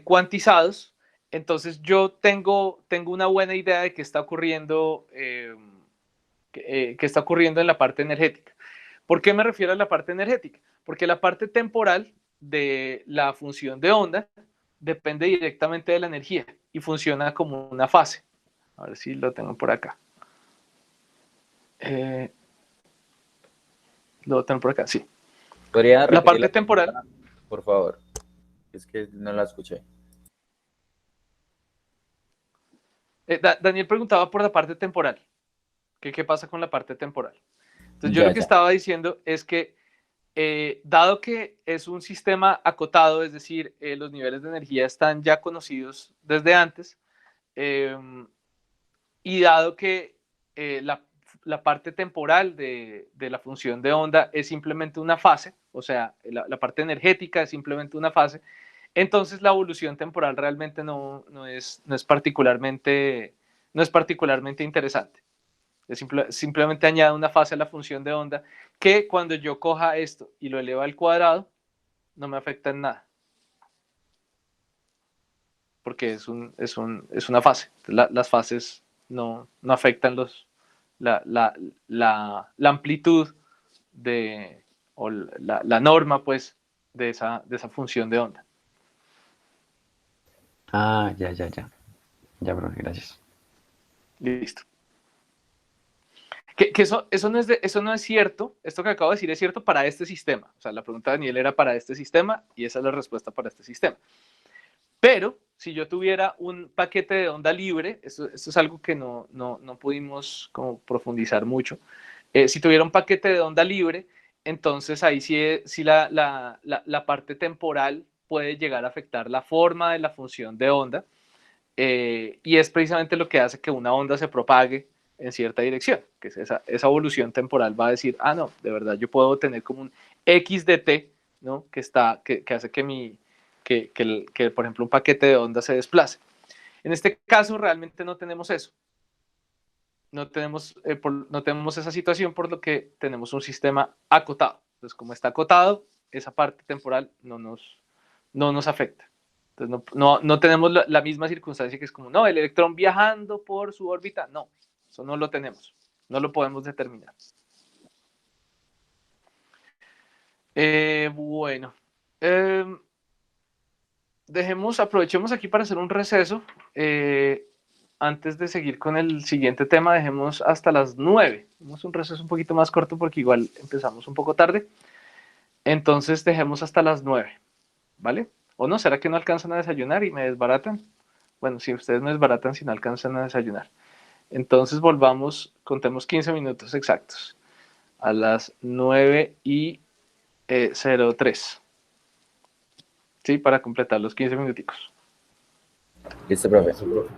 cuantizados, entonces yo tengo una buena idea de qué está ocurriendo, qué está ocurriendo en la parte energética. ¿Por qué me refiero a la parte energética? Porque la parte temporal de la función de onda depende directamente de la energía y funciona como una fase. A ver si lo tengo por acá. Lo tengo por acá, sí. ¿Podría La parte repetir temporal. pregunta, por favor? Es que no la escuché. Daniel preguntaba por la parte temporal. ¿Qué pasa con la parte temporal? Entonces yo Ya, lo que estaba diciendo es que dado que es un sistema acotado, es decir, los niveles de energía están ya conocidos desde antes, y dado que la parte temporal de la función de onda es simplemente una fase, o sea, la parte energética es simplemente una fase, entonces la evolución temporal realmente no es particularmente interesante. Simplemente añade una fase a la función de onda que cuando yo coja esto y lo eleva al cuadrado, no me afecta en nada. porque es una fase. Las fases no afectan la amplitud o la norma, pues, de esa función de onda. Ah, ya. Ya, profe, gracias. Listo. Que eso no es cierto. Esto que acabo de decir es cierto para este sistema. O sea, la pregunta de Daniel era para este sistema y esa es la respuesta para este sistema. Pero si yo tuviera un paquete de onda libre, esto es algo que no pudimos como profundizar mucho. Si tuviera un paquete de onda libre, entonces ahí sí la parte temporal puede llegar a afectar la forma de la función de onda, y es precisamente lo que hace que una onda se propague en cierta dirección, que es esa evolución temporal va a decir, no, de verdad yo puedo tener como un X de t, ¿no? que hace que, por ejemplo, un paquete de onda se desplace. En este caso realmente no tenemos eso. No tenemos esa situación, por lo que tenemos un sistema acotado. Entonces, como está acotado, esa parte temporal no nos afecta. Entonces, no tenemos la misma circunstancia que es como, no, el electrón viajando por su órbita. No, eso no lo tenemos. No lo podemos determinar. Bueno. Aprovechemos aquí para hacer un receso. Antes de seguir con el siguiente tema, dejemos hasta las 9. Hacemos un receso un poquito más corto porque igual empezamos un poco tarde. Entonces dejemos hasta las 9, ¿vale? ¿O no? ¿Será que no alcanzan a desayunar y me desbaratan? Bueno, si ustedes me desbaratan si no alcanzan a desayunar. Entonces volvamos, contemos 15 minutos exactos. A las 9:03. ¿Sí? Para completar los 15 minuticos. Listo, profe. Eso, profe.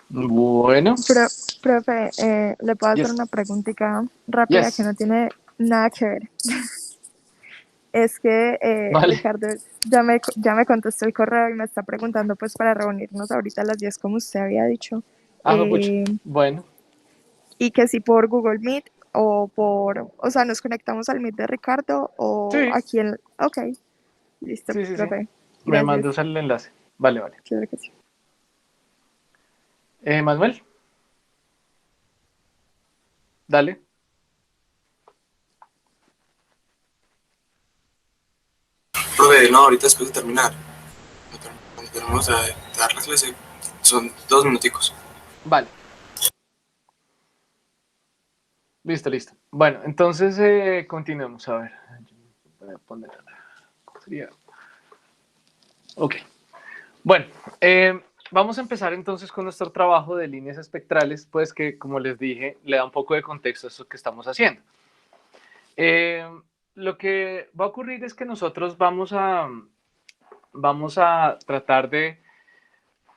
Bueno, Profe, le puedo hacer yes, una preguntita rápida que yes, no tiene nada que ver. Es que vale. Ricardo ya me contestó el correo y me está preguntando pues para reunirnos ahorita a las 10 como usted había dicho. Ah, pucha. Eh, Bueno, y que si por Google Meet o sea, nos conectamos al Meet de Ricardo o sí, aquí en... Ok, listo, sí, sí, sí. profe. Me Gracias. mandas el enlace. Vale, vale. Claro que sí. Manuel, dale. Profe, no, ahorita después de terminar, cuando terminemos de dar la clase, son 2 minuticos. Vale. Listo, listo. Bueno, entonces continuemos. A ver. Voy a poner. ¿Cómo sería? Ok. Bueno, vamos a empezar entonces con nuestro trabajo de líneas espectrales, pues que, como les dije, le da un poco de contexto a eso que estamos haciendo. Lo que va a ocurrir es que nosotros vamos a tratar de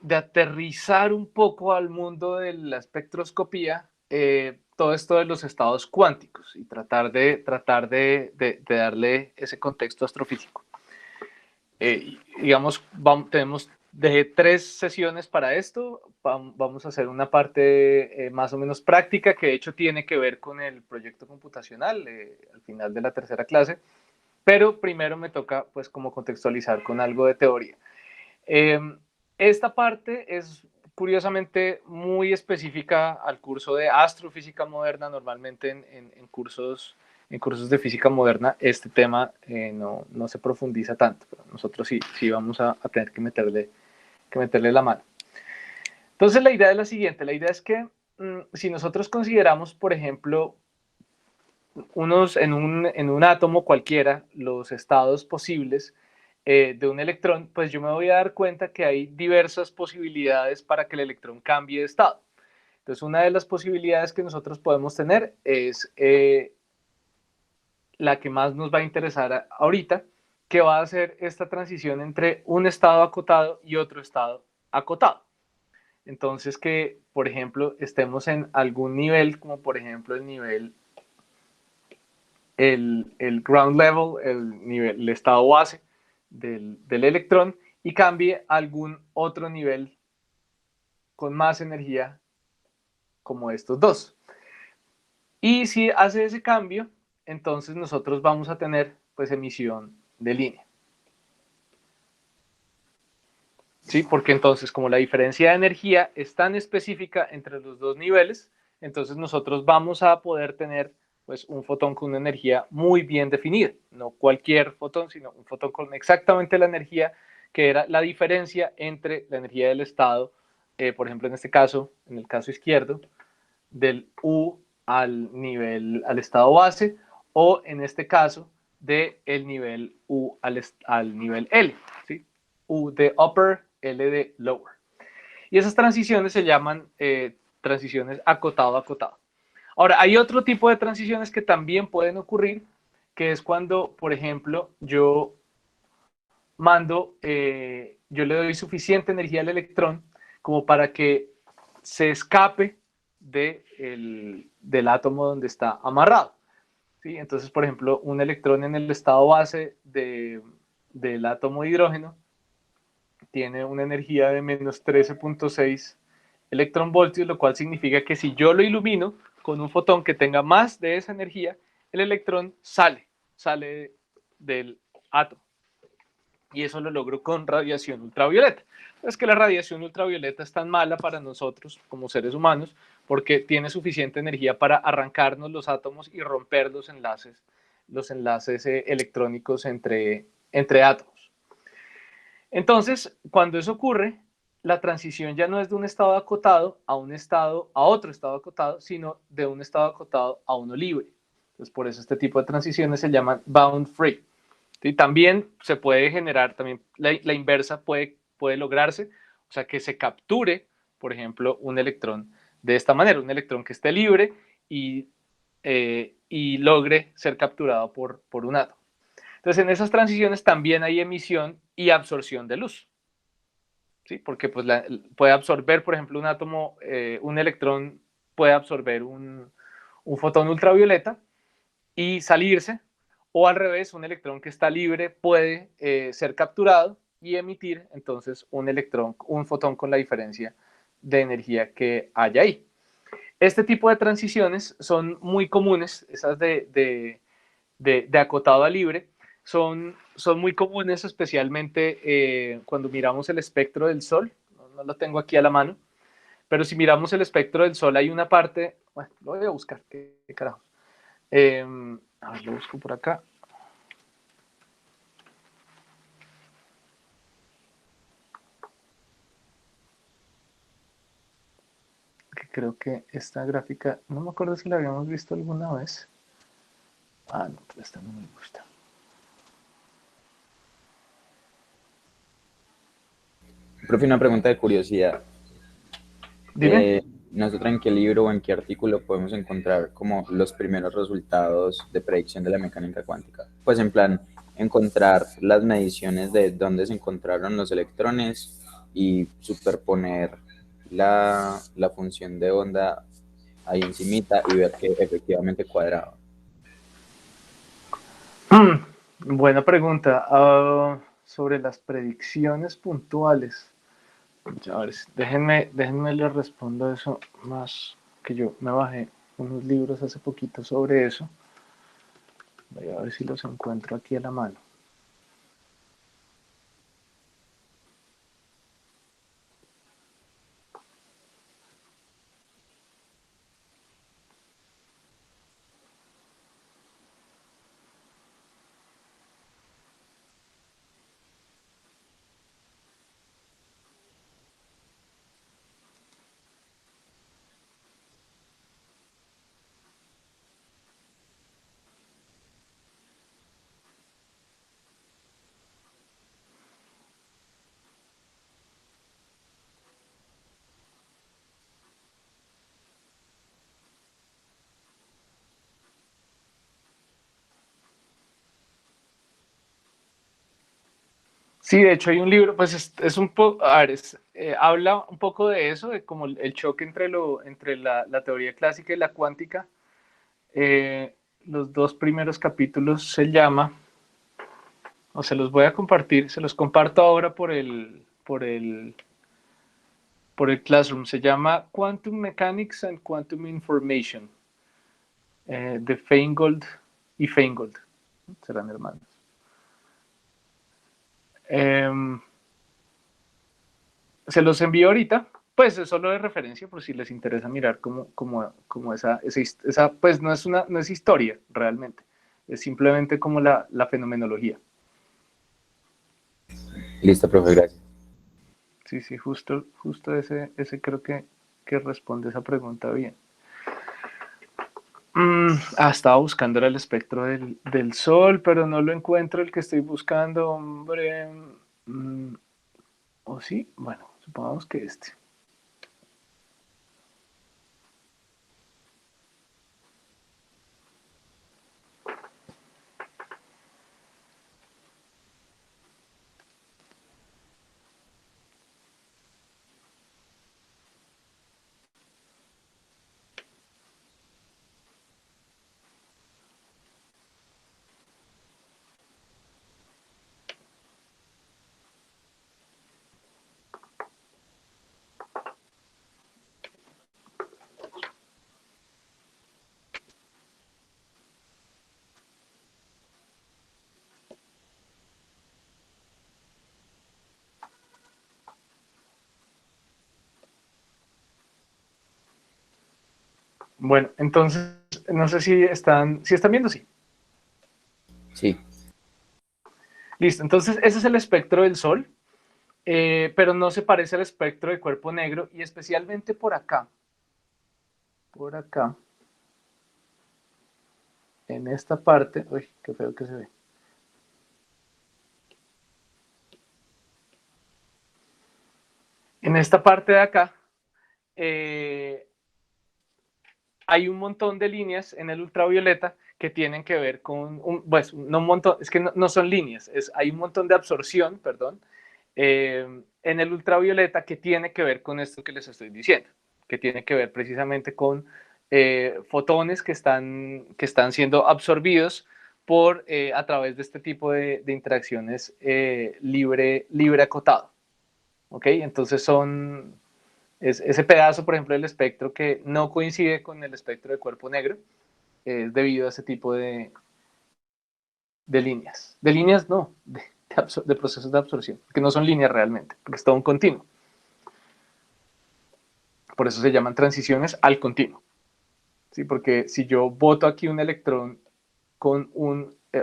aterrizar un poco al mundo de la espectroscopía todo esto de los estados cuánticos y tratar de darle ese contexto astrofísico. Digamos, tenemos de 3 sesiones para esto. Vamos a hacer una parte más o menos práctica que de hecho tiene que ver con el proyecto computacional al final de la tercera clase, pero primero me toca pues como contextualizar con algo de teoría. Esta parte es curiosamente muy específica al curso de astrofísica moderna. Normalmente en cursos de física moderna este tema no se profundiza tanto, pero nosotros sí vamos a tener que meterle la mano. Entonces la idea es la siguiente, la idea es que si nosotros consideramos, por ejemplo, en un átomo cualquiera, los estados posibles de un electrón, pues yo me voy a dar cuenta que hay diversas posibilidades para que el electrón cambie de estado. Entonces, una de las posibilidades que nosotros podemos tener es la que más nos va a interesar ahorita, que va a ser esta transición entre un estado acotado y otro estado acotado. Entonces, que, por ejemplo, estemos en algún nivel, como por ejemplo el ground level, el estado base del electrón, y cambie a algún otro nivel con más energía como estos dos. Y si hace ese cambio, entonces nosotros vamos a tener pues emisión de línea. ¿Sí? Porque entonces como la diferencia de energía es tan específica entre los dos niveles, entonces nosotros vamos a poder tener pues un fotón con una energía muy bien definida, no cualquier fotón, sino un fotón con exactamente la energía que era la diferencia entre la energía del estado, por ejemplo en este caso, en el caso izquierdo, del U al estado base, o en este caso del nivel U al nivel L, ¿sí? U de upper, L de lower. Y esas transiciones se llaman transiciones acotado-acotado. Ahora, hay otro tipo de transiciones que también pueden ocurrir, que es cuando, por ejemplo, yo yo le doy suficiente energía al electrón como para que se escape del átomo donde está amarrado. ¿Sí? Entonces, por ejemplo, un electrón en el estado base del átomo de hidrógeno tiene una energía de menos 13.6 electronvoltios, lo cual significa que si yo lo ilumino con un fotón que tenga más de esa energía, el electrón sale del átomo. Y eso lo logro con radiación ultravioleta. Es que la radiación ultravioleta es tan mala para nosotros como seres humanos porque tiene suficiente energía para arrancarnos los átomos y romper los enlaces electrónicos entre átomos. Entonces, cuando eso ocurre, la transición ya no es de un estado acotado a otro estado acotado, sino de un estado acotado a uno libre. Entonces, por eso este tipo de transiciones se llaman bound free. ¿Sí? También se puede generar, también la inversa puede lograrse, o sea, que se capture, por ejemplo, un electrón de esta manera, un electrón que esté libre y logre ser capturado por un átomo. Entonces, en esas transiciones también hay emisión y absorción de luz. ¿sí? Porque pues, puede absorber, por ejemplo, un átomo, un electrón puede absorber un fotón ultravioleta y salirse, o al revés, un electrón que está libre puede ser capturado y emitir entonces un fotón con la diferencia de energía que hay ahí. Este tipo de transiciones son muy comunes, esas de acotado a libre, son muy comunes, especialmente cuando miramos el espectro del Sol. No lo tengo aquí a la mano, pero si miramos el espectro del Sol, hay una parte, bueno, lo voy a buscar, qué carajo. A ver, lo busco por acá. Que creo que esta gráfica, no me acuerdo si la habíamos visto alguna vez. No, pero esta no me gusta. Profe, una pregunta de curiosidad. Dime. ¿Nosotros en qué libro o en qué artículo podemos encontrar como los primeros resultados de predicción de la mecánica cuántica? Pues en plan, encontrar las mediciones de dónde se encontraron los electrones y superponer la función de onda ahí encimita y ver que efectivamente cuadraba. Buena pregunta. Sobre las predicciones puntuales. A ver, déjenme les respondo eso más, que yo me bajé unos libros hace poquito sobre eso. Voy a ver si los encuentro aquí a la mano. Sí, de hecho hay un libro, pues es un poco, a ver, habla un poco de eso, de como el choque entre la teoría clásica y la cuántica. Los dos primeros capítulos se llama, o se los voy a compartir, se los comparto ahora por el Classroom. Se llama Quantum Mechanics and Quantum Information, de Feingold y Feingold, serán hermanos. Se los envío ahorita, pues es solo de referencia por si les interesa mirar como esa, pues no es historia realmente, es simplemente como la fenomenología. Listo, profe, gracias. Sí, justo ese creo que responde esa pregunta bien. Estaba buscando el espectro del Sol, pero no lo encuentro el que estoy buscando, hombre. ¿O sí? Bueno, supongamos que este. Bueno, entonces, no sé si están viendo, sí. Sí. Listo, entonces ese es el espectro del Sol, pero no se parece al espectro del cuerpo negro, y especialmente por acá, en esta parte, uy, qué feo que se ve. En esta parte de acá, hay un montón de líneas en el ultravioleta que tienen que ver con, pues no un montón, es que no son líneas, hay un montón de absorción, perdón, en el ultravioleta, que tiene que ver con esto que les estoy diciendo, que tiene que ver precisamente con fotones que están siendo absorbidos a través de este tipo de interacciones libre acotado. ¿Ok? Entonces es ese pedazo, por ejemplo, del espectro que no coincide con el espectro de cuerpo negro, es debido a ese tipo de líneas. De líneas no, de procesos de absorción, que no son líneas realmente, porque es todo un continuo. Por eso se llaman transiciones al continuo. ¿Sí? Porque si yo boto aquí un electrón con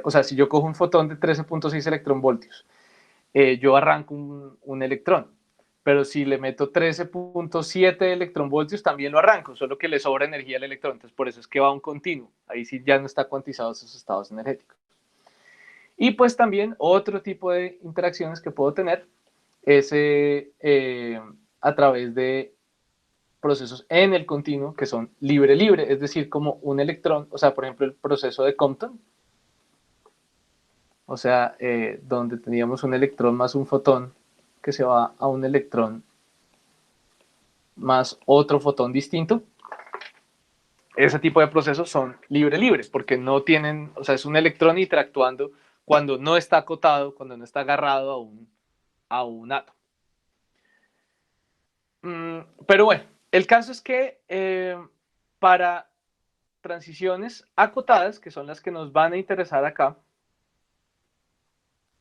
o sea, si yo cojo un fotón de 13.6 electronvoltios, yo arranco un electrón. Pero si le meto 13.7 electronvoltios, también lo arranco, solo que le sobra energía al electrón. Entonces, por eso es que va a un continuo. Ahí sí ya no está cuantizado esos estados energéticos. Y pues también otro tipo de interacciones que puedo tener es a través de procesos en el continuo que son libre-libre, es decir, como un electrón, o sea, por ejemplo, el proceso de Compton, o sea, donde teníamos un electrón más un fotón que se va a un electrón más otro fotón distinto. Ese tipo de procesos son libre-libres porque no tienen, o sea, es un electrón interactuando cuando no está acotado, cuando no está agarrado a un átomo. Pero bueno, el caso es que para transiciones acotadas, que son las que nos van a interesar acá,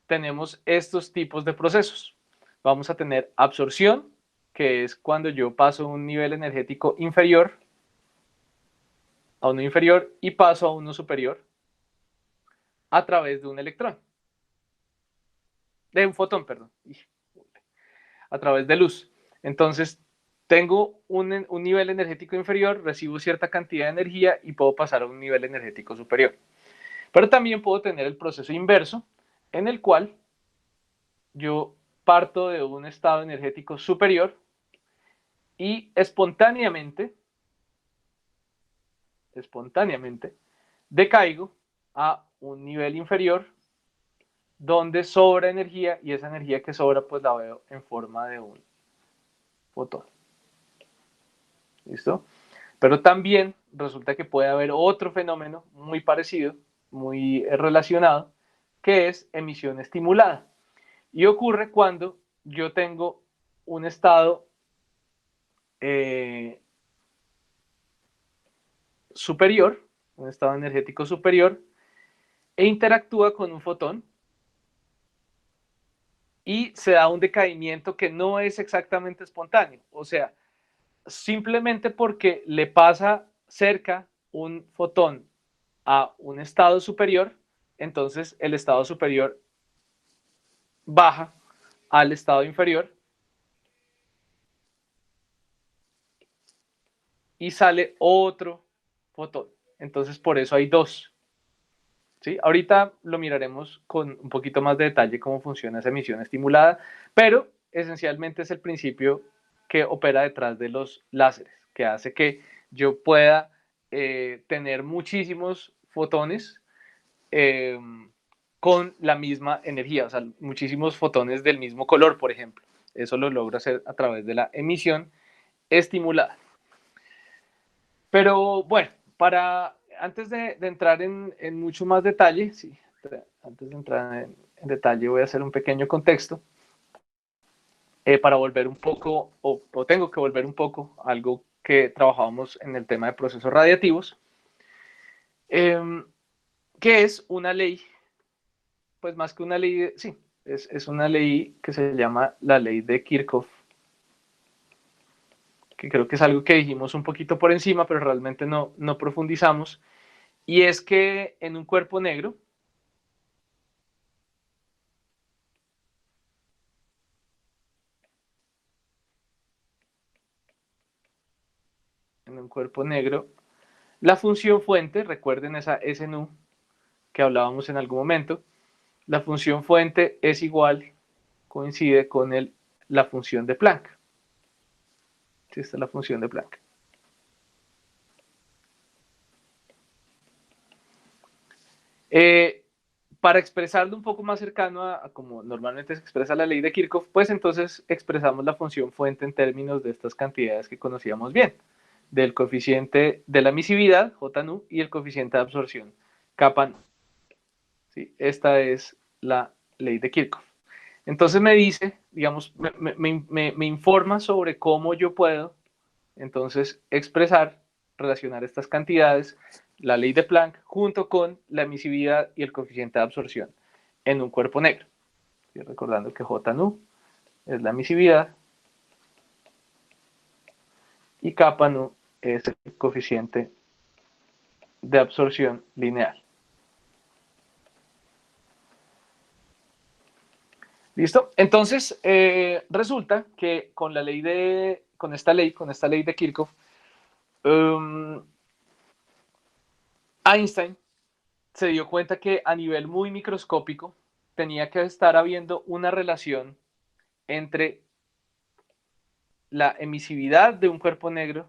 tenemos estos tipos de procesos. Vamos a tener absorción, que es cuando yo paso un nivel energético inferior a uno inferior y paso a uno superior a través de un electrón. De un fotón, perdón. A través de luz. Entonces, tengo un nivel energético inferior, recibo cierta cantidad de energía y puedo pasar a un nivel energético superior. Pero también puedo tener el proceso inverso, en el cual yo parto de un estado energético superior y espontáneamente decaigo a un nivel inferior donde sobra energía y esa energía que sobra pues la veo en forma de un fotón. ¿Listo? Pero también resulta que puede haber otro fenómeno muy parecido, muy relacionado, que es emisión estimulada. Y ocurre cuando yo tengo un estado superior, un estado energético superior, e interactúa con un fotón y se da un decaimiento que no es exactamente espontáneo. O sea, simplemente porque le pasa cerca un fotón a un estado superior, entonces el estado superior baja al estado inferior y sale otro fotón. Entonces por eso hay dos. ¿Sí? Ahorita lo miraremos con un poquito más de detalle cómo funciona esa emisión estimulada, pero esencialmente es el principio que opera detrás de los láseres, que hace que yo pueda tener muchísimos fotones eh, con la misma energía, o sea, muchísimos fotones del mismo color, por ejemplo. Eso lo logro hacer a través de la emisión estimulada. Pero bueno, antes de entrar en mucho más detalle, sí, antes de entrar en detalle voy a hacer un pequeño contexto para volver un poco, o tengo que volver un poco a algo que trabajábamos en el tema de procesos radiativos, que es una ley, pues más que una ley, sí, es una ley que se llama la ley de Kirchhoff, que creo que es algo que dijimos un poquito por encima, pero realmente no profundizamos, y es que en un cuerpo negro, la función fuente, recuerden esa S nu que hablábamos en algún momento, la función fuente es igual, coincide con la función de Planck. Esta es la función de Planck. para expresarlo un poco más cercano a como normalmente se expresa la ley de Kirchhoff, pues entonces expresamos la función fuente en términos de estas cantidades que conocíamos bien, del coeficiente de la emisividad, J nu, y el coeficiente de absorción, kappa nu. ¿Sí? Esta es la ley de Kirchhoff. Entonces me dice, digamos, me informa sobre cómo yo puedo entonces expresar, relacionar estas cantidades, la ley de Planck, junto con la emisividad y el coeficiente de absorción en un cuerpo negro. Y recordando que J nu es la emisividad y kappa nu es el coeficiente de absorción lineal. ¿Listo? Entonces, resulta que con esta ley de Kirchhoff, Einstein se dio cuenta que a nivel muy microscópico tenía que estar habiendo una relación entre la emisividad de un cuerpo negro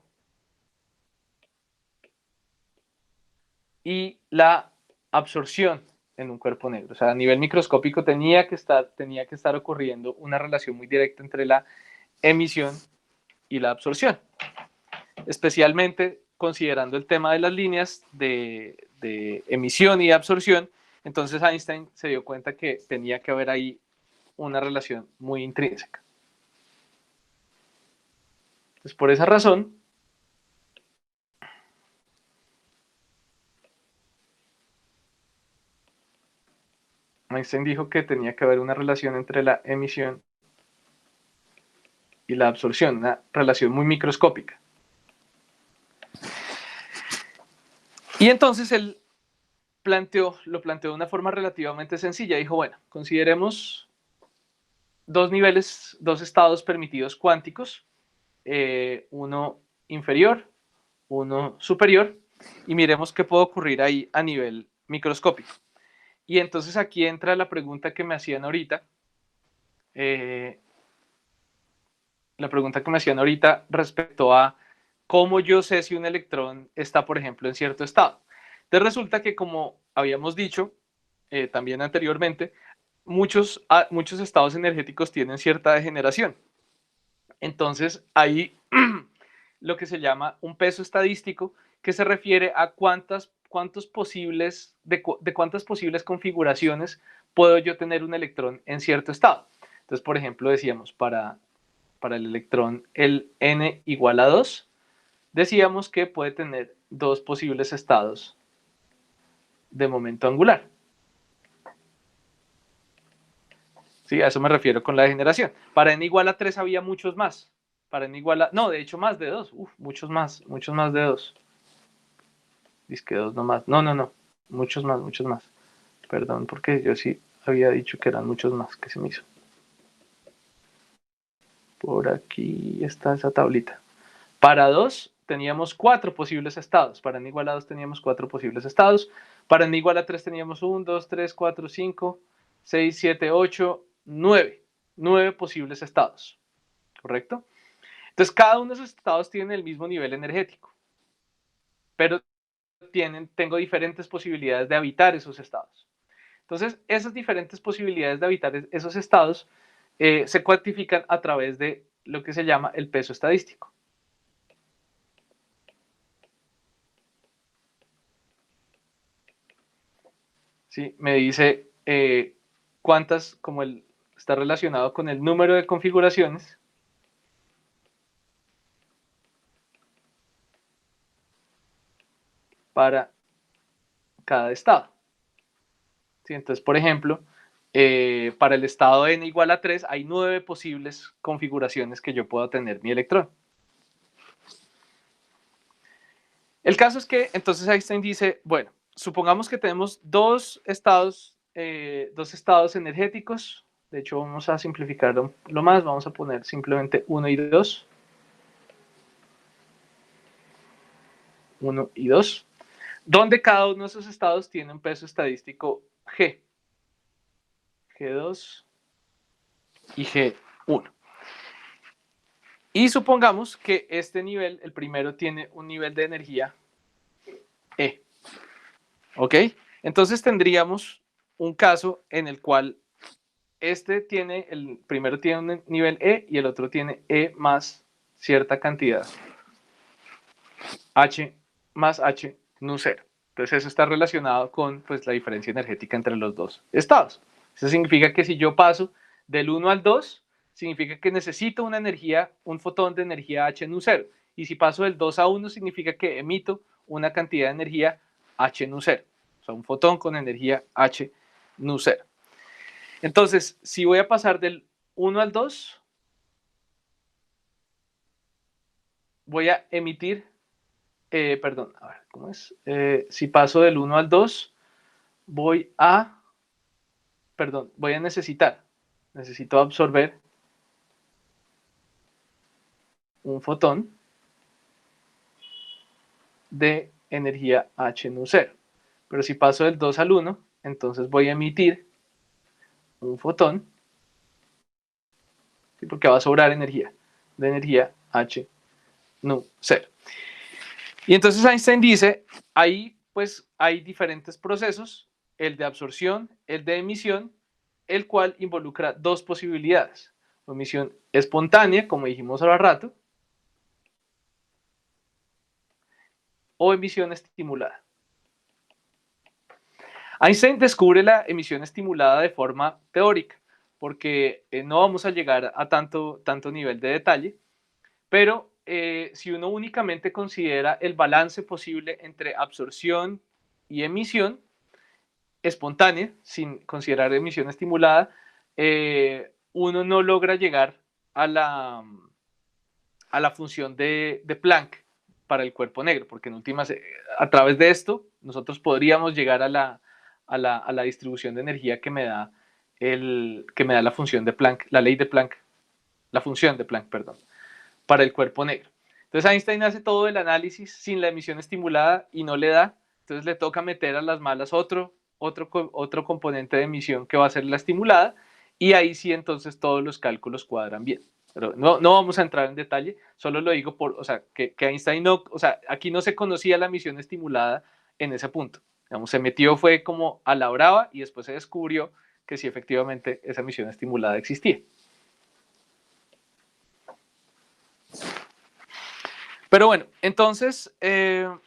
y la absorción en un cuerpo negro. O sea, a nivel microscópico tenía que estar ocurriendo una relación muy directa entre la emisión y la absorción, especialmente considerando el tema de las líneas de emisión y de absorción. Entonces Einstein se dio cuenta que tenía que haber ahí una relación muy intrínseca. Entonces, por esa razón, Einstein dijo que tenía que haber una relación entre la emisión y la absorción, una relación muy microscópica. Y entonces él lo planteó de una forma relativamente sencilla. Dijo, bueno, consideremos dos niveles, dos estados permitidos cuánticos, uno inferior, uno superior, y miremos qué puede ocurrir ahí a nivel microscópico. Y entonces aquí entra la pregunta que me hacían ahorita, respecto a cómo yo sé si un electrón está, por ejemplo, en cierto estado. Entonces resulta que, como habíamos dicho también anteriormente, muchos estados energéticos tienen cierta degeneración. Entonces hay lo que se llama un peso estadístico, que se refiere a cuántas posibles configuraciones puedo yo tener un electrón en cierto estado. Entonces, por ejemplo, decíamos, para el electrón el n igual a 2, decíamos que puede tener dos posibles estados de momento angular. Sí, a eso me refiero con la degeneración. Para n igual a 3 había muchos más. Para n igual a... No, de hecho más de 2. Muchos más de 2. Dice que 2 nomás. No. Muchos más. Perdón, porque yo sí había dicho que eran muchos más. ¿Qué se me hizo? Por aquí está esa tablita. Para 2 teníamos 4 posibles estados. Para n igual a 2 teníamos 4 posibles estados. Para n igual a 3 teníamos 1, 2, 3, 4, 5, 6, 7, 8, 9. 9 posibles estados. ¿Correcto? Entonces, cada uno de esos estados tiene el mismo nivel energético. Pero tengo diferentes posibilidades de habitar esos estados. Entonces, esas diferentes posibilidades de habitar esos estados se cuantifican a través de lo que se llama el peso estadístico. ¿Sí? Me dice cuántas, como está relacionado con el número de configuraciones para cada estado. ¿Sí? Entonces, por ejemplo, para el estado n igual a 3 hay 9 posibles configuraciones que yo puedo tener mi electrón. El caso es que entonces Einstein dice, bueno, supongamos que tenemos dos estados energéticos. De hecho, vamos a simplificarlo lo más, vamos a poner simplemente 1 y 2. 1 y 2, donde cada uno de esos estados tiene un peso estadístico G. G2 y G1. Y supongamos que este nivel, el primero, tiene un nivel de energía E. ¿Ok? Entonces tendríamos un caso en el cual el primero tiene un nivel E y el otro tiene E más cierta cantidad, H más H nu 0. Entonces eso está relacionado con pues, la diferencia energética entre los dos estados. Eso significa que si yo paso del 1 al 2, significa que necesito una energía, un fotón de energía H nu 0. Y si paso del 2 a 1, significa que emito una cantidad de energía H nu 0. O sea, un fotón con energía H nu 0. Entonces, si voy a pasar del 1 al 2, voy a emitir, perdón, a ver, ¿cómo es? Si paso del 1 al 2, voy a necesito absorber un fotón de energía H nu 0. Pero si paso del 2 al 1, entonces voy a emitir un fotón, ¿sí? Porque va a sobrar energía, de energía H nu 0. Y entonces Einstein dice, ahí pues hay diferentes procesos, el de absorción, el de emisión, el cual involucra dos posibilidades, o emisión espontánea, como dijimos hace rato, o emisión estimulada. Einstein descubre la emisión estimulada de forma teórica, porque no vamos a llegar a tanto nivel de detalle, pero si uno únicamente considera el balance posible entre absorción y emisión espontánea, sin considerar emisión estimulada, uno no logra llegar a la función de Planck para el cuerpo negro, porque en últimas, a través de esto, nosotros podríamos llegar a la distribución de energía que me da la función de Planck, la ley de Planck, la función de Planck, perdón, para el cuerpo negro. Entonces Einstein hace todo el análisis sin la emisión estimulada y no le da, entonces le toca meter a las malas otro componente de emisión que va a ser la estimulada, y ahí sí entonces todos los cálculos cuadran bien. Pero no vamos a entrar en detalle, solo lo digo que Einstein no, aquí no se conocía la emisión estimulada en ese punto. Digamos, se metió fue como a la brava y después se descubrió que sí efectivamente esa emisión estimulada existía. Pero bueno, entonces, en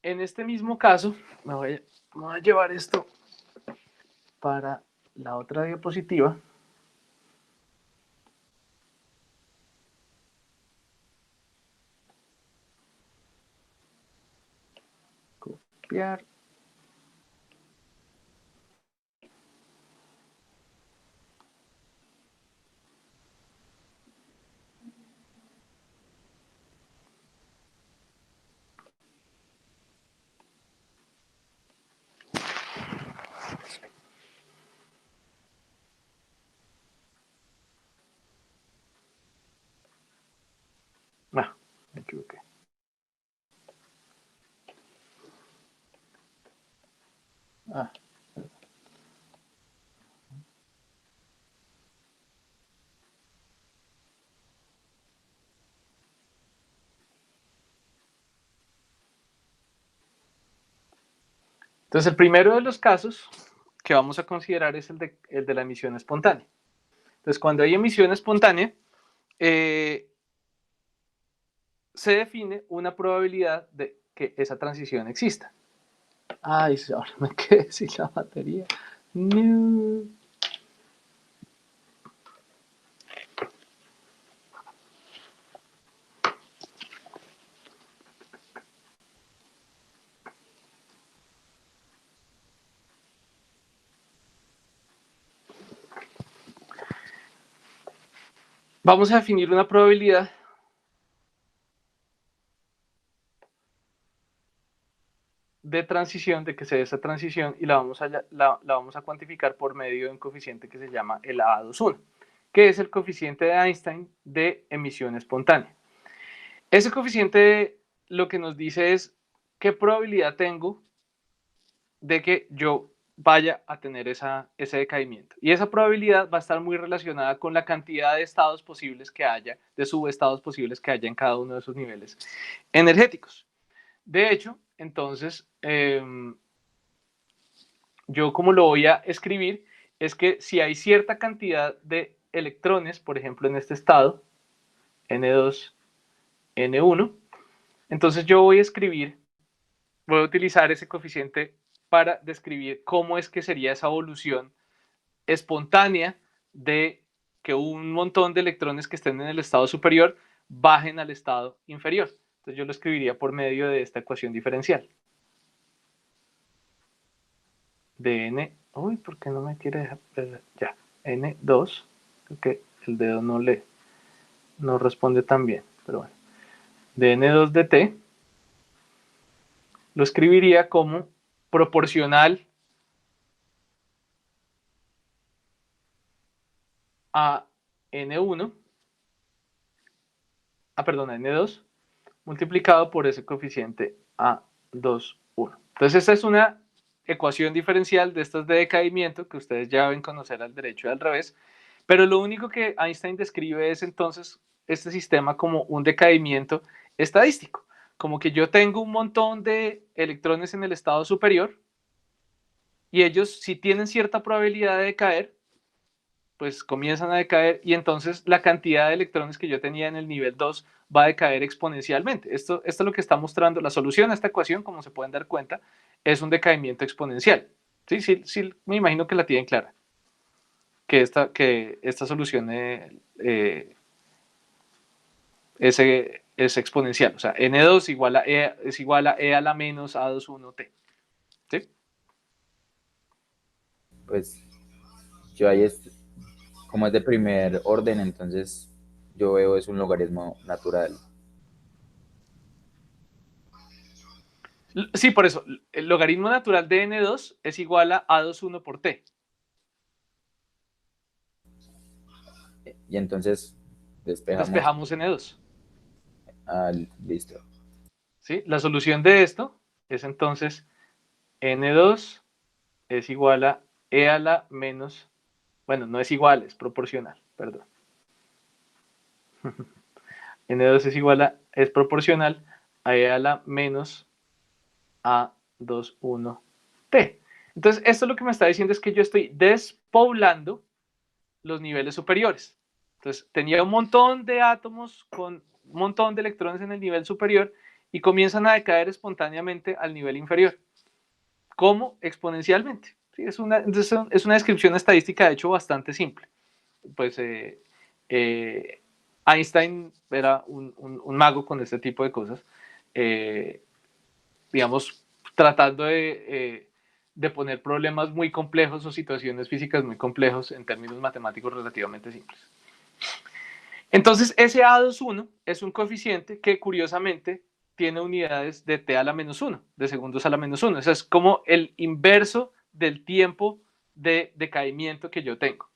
este mismo caso, me voy a llevar esto para la otra diapositiva. Copiar. Ah, me equivoqué. Ah. Entonces, el primero de los casos que vamos a considerar es el de la emisión espontánea. Entonces, cuando hay emisión espontánea, se define una probabilidad de que esa transición exista. Ay, ahora me quedé sin la batería. No. Vamos a definir una probabilidad de transición, de que se dé esa transición, y la vamos a cuantificar por medio de un coeficiente que se llama el A21, que es el coeficiente de Einstein de emisión espontánea. Ese coeficiente lo que nos dice es qué probabilidad tengo de que yo vaya a tener ese decaimiento. Y esa probabilidad va a estar muy relacionada con la cantidad de estados posibles que haya, de subestados posibles que haya en cada uno de esos niveles energéticos. De hecho, entonces, yo como lo voy a escribir es que si hay cierta cantidad de electrones, por ejemplo en este estado, N2, N1, entonces yo voy a utilizar ese coeficiente para describir cómo es que sería esa evolución espontánea de que un montón de electrones que estén en el estado superior bajen al estado inferior. Entonces yo lo escribiría por medio de esta ecuación diferencial. De n, uy, ¿por qué no me quiere dejar? Ya, n2, que el dedo no responde tan bien, pero bueno. De n2 de t, lo escribiría como proporcional a n1, perdón, a n2, multiplicado por ese coeficiente A21. Entonces esta es una ecuación diferencial de estas de decaimiento que ustedes ya deben conocer al derecho y al revés, pero lo único que Einstein describe es entonces este sistema como un decaimiento estadístico, como que yo tengo un montón de electrones en el estado superior y ellos si tienen cierta probabilidad de decaer, pues comienzan a decaer y entonces la cantidad de electrones que yo tenía en el nivel 2 va a decaer exponencialmente. Esto es lo que está mostrando la solución a esta ecuación, como se pueden dar cuenta, es un decaimiento exponencial. Sí, me imagino que la tienen clara, que esta solución es exponencial. O sea, N2 es igual a E a la menos A21T. ¿Sí? Pues yo ahí como es de primer orden, entonces yo veo es un logaritmo natural. Sí, por eso, el logaritmo natural de N2 es igual a A21 por T. Y entonces Despejamos N2. Listo. ¿Sí? La solución de esto es entonces N2 es igual a E a la menos, bueno, no es igual, es proporcional, perdón. N2 es proporcional a E a la menos A21T. Entonces, esto lo que me está diciendo es que yo estoy despoblando los niveles superiores. Entonces, tenía un montón de átomos con un montón de electrones en el nivel superior y comienzan a decaer espontáneamente al nivel inferior. ¿Cómo? Exponencialmente. ¿Sí? Es una descripción estadística, de hecho, bastante simple. Pues Einstein era un mago con este tipo de cosas. Digamos, tratando de poner problemas muy complejos o situaciones físicas muy complejos en términos matemáticos relativamente simples. Entonces, ese A21 es un coeficiente que curiosamente tiene unidades de t a la menos 1, de segundos a la menos 1. Eso es como el inverso del tiempo de decaimiento que yo tengo.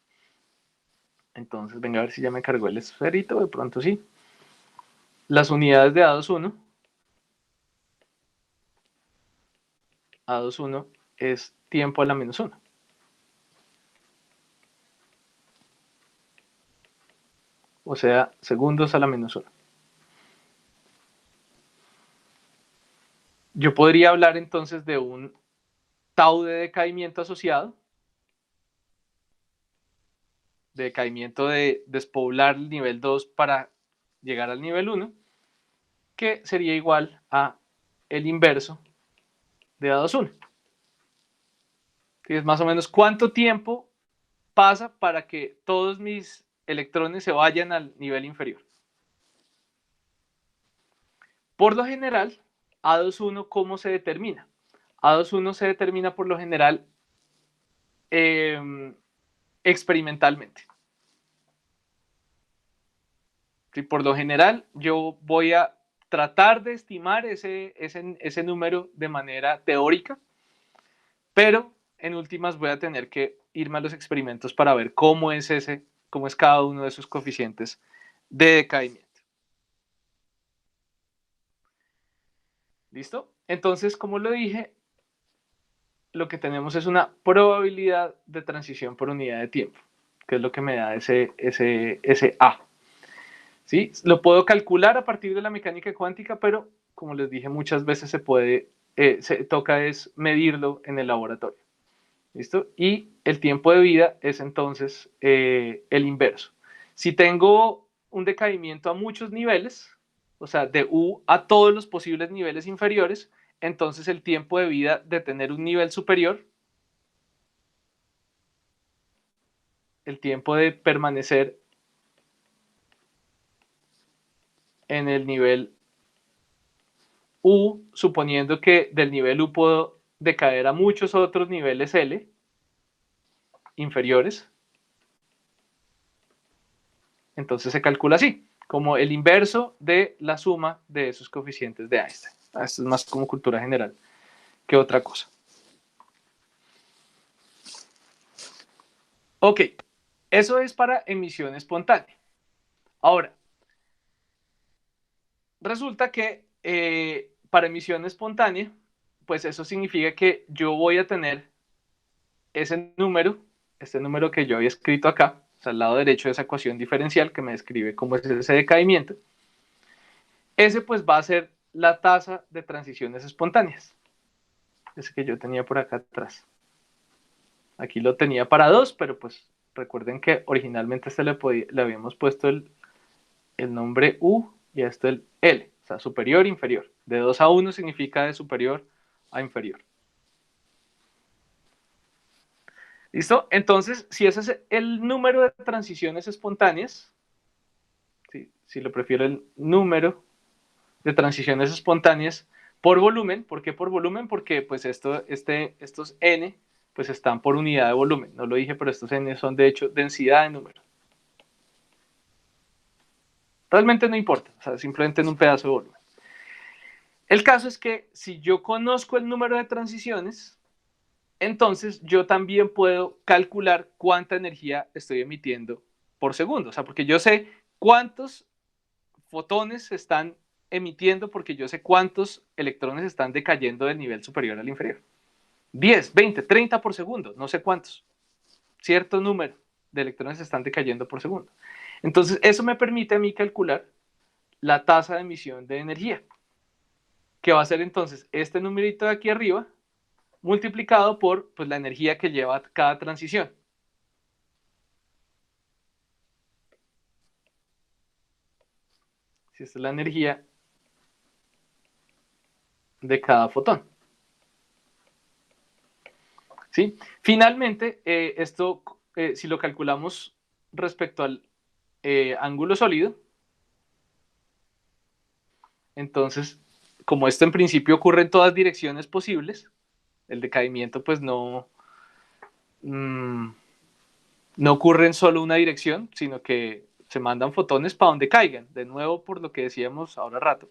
Entonces, venga a ver si ya me cargó el esferito, de pronto sí. Las unidades de A21 es tiempo a la menos 1. O sea, segundos a la menos 1. Yo podría hablar entonces de un tau de decaimiento asociado, de decaimiento de despoblar el nivel 2 para llegar al nivel 1, que sería igual a el inverso de A21. Es más o menos cuánto tiempo pasa para que todos mis electrones se vayan al nivel inferior. Por lo general, A21, ¿cómo se determina? A21 se determina por lo general experimentalmente. ¿Sí? Por lo general, yo voy a tratar de estimar ese número de manera teórica, pero en últimas voy a tener que irme a los experimentos para ver cómo es cada uno de esos coeficientes de decaimiento. ¿Listo? Entonces, como lo dije, lo que tenemos es una probabilidad de transición por unidad de tiempo, que es lo que me da ese A. ¿Sí? Lo puedo calcular a partir de la mecánica cuántica, pero como les dije, muchas veces se toca es medirlo en el laboratorio. ¿Listo? Y el tiempo de vida es entonces el inverso. Si tengo un decaimiento a muchos niveles, o sea, de U a todos los posibles niveles inferiores, entonces el tiempo de vida de tener un nivel superior, el tiempo de permanecer en el nivel U, suponiendo que del nivel U puedo decaer a muchos otros niveles L inferiores, entonces se calcula así, como el inverso de la suma de esos coeficientes de Einstein. Esto es más como cultura general que otra cosa. Ok, eso es para emisión espontánea. Ahora, resulta que para emisión espontánea, pues eso significa que yo voy a tener ese número, este número que yo había escrito acá, o sea, al lado derecho de esa ecuación diferencial que me describe cómo es ese decaimiento. Ese pues va a ser la tasa de transiciones espontáneas. Ese que yo tenía por acá atrás. Aquí lo tenía para 2, pero pues recuerden que originalmente le habíamos puesto el nombre U y a esto el L, o sea, superior e inferior. De 2 a 1 significa de superior a inferior. ¿Listo? Entonces, si ese es el número de transiciones espontáneas, si lo prefiero el número de transiciones espontáneas por volumen. ¿Por qué por volumen? Porque pues estos n pues están por unidad de volumen. No lo dije, pero estos n son de hecho densidad de número. Realmente no importa, o sea, simplemente en un pedazo de volumen. El caso es que si yo conozco el número de transiciones, entonces yo también puedo calcular cuánta energía estoy emitiendo por segundo. O sea, porque yo sé cuántos fotones se están emitiendo porque yo sé cuántos electrones están decayendo del nivel superior al inferior. 10, 20, 30 por segundo, no sé cuántos. Cierto número de electrones están decayendo por segundo. Entonces, eso me permite a mí calcular la tasa de emisión de energía, que va a ser entonces este numerito de aquí arriba multiplicado por pues, la energía que lleva cada transición. Si esta es la energía de cada fotón. ¿Sí? Finalmente, esto, si lo calculamos respecto al ángulo sólido, entonces, como esto en principio ocurre en todas direcciones posibles, el decaimiento pues no ocurre en solo una dirección, sino que se mandan fotones para donde caigan. De nuevo, por lo que decíamos ahora rato,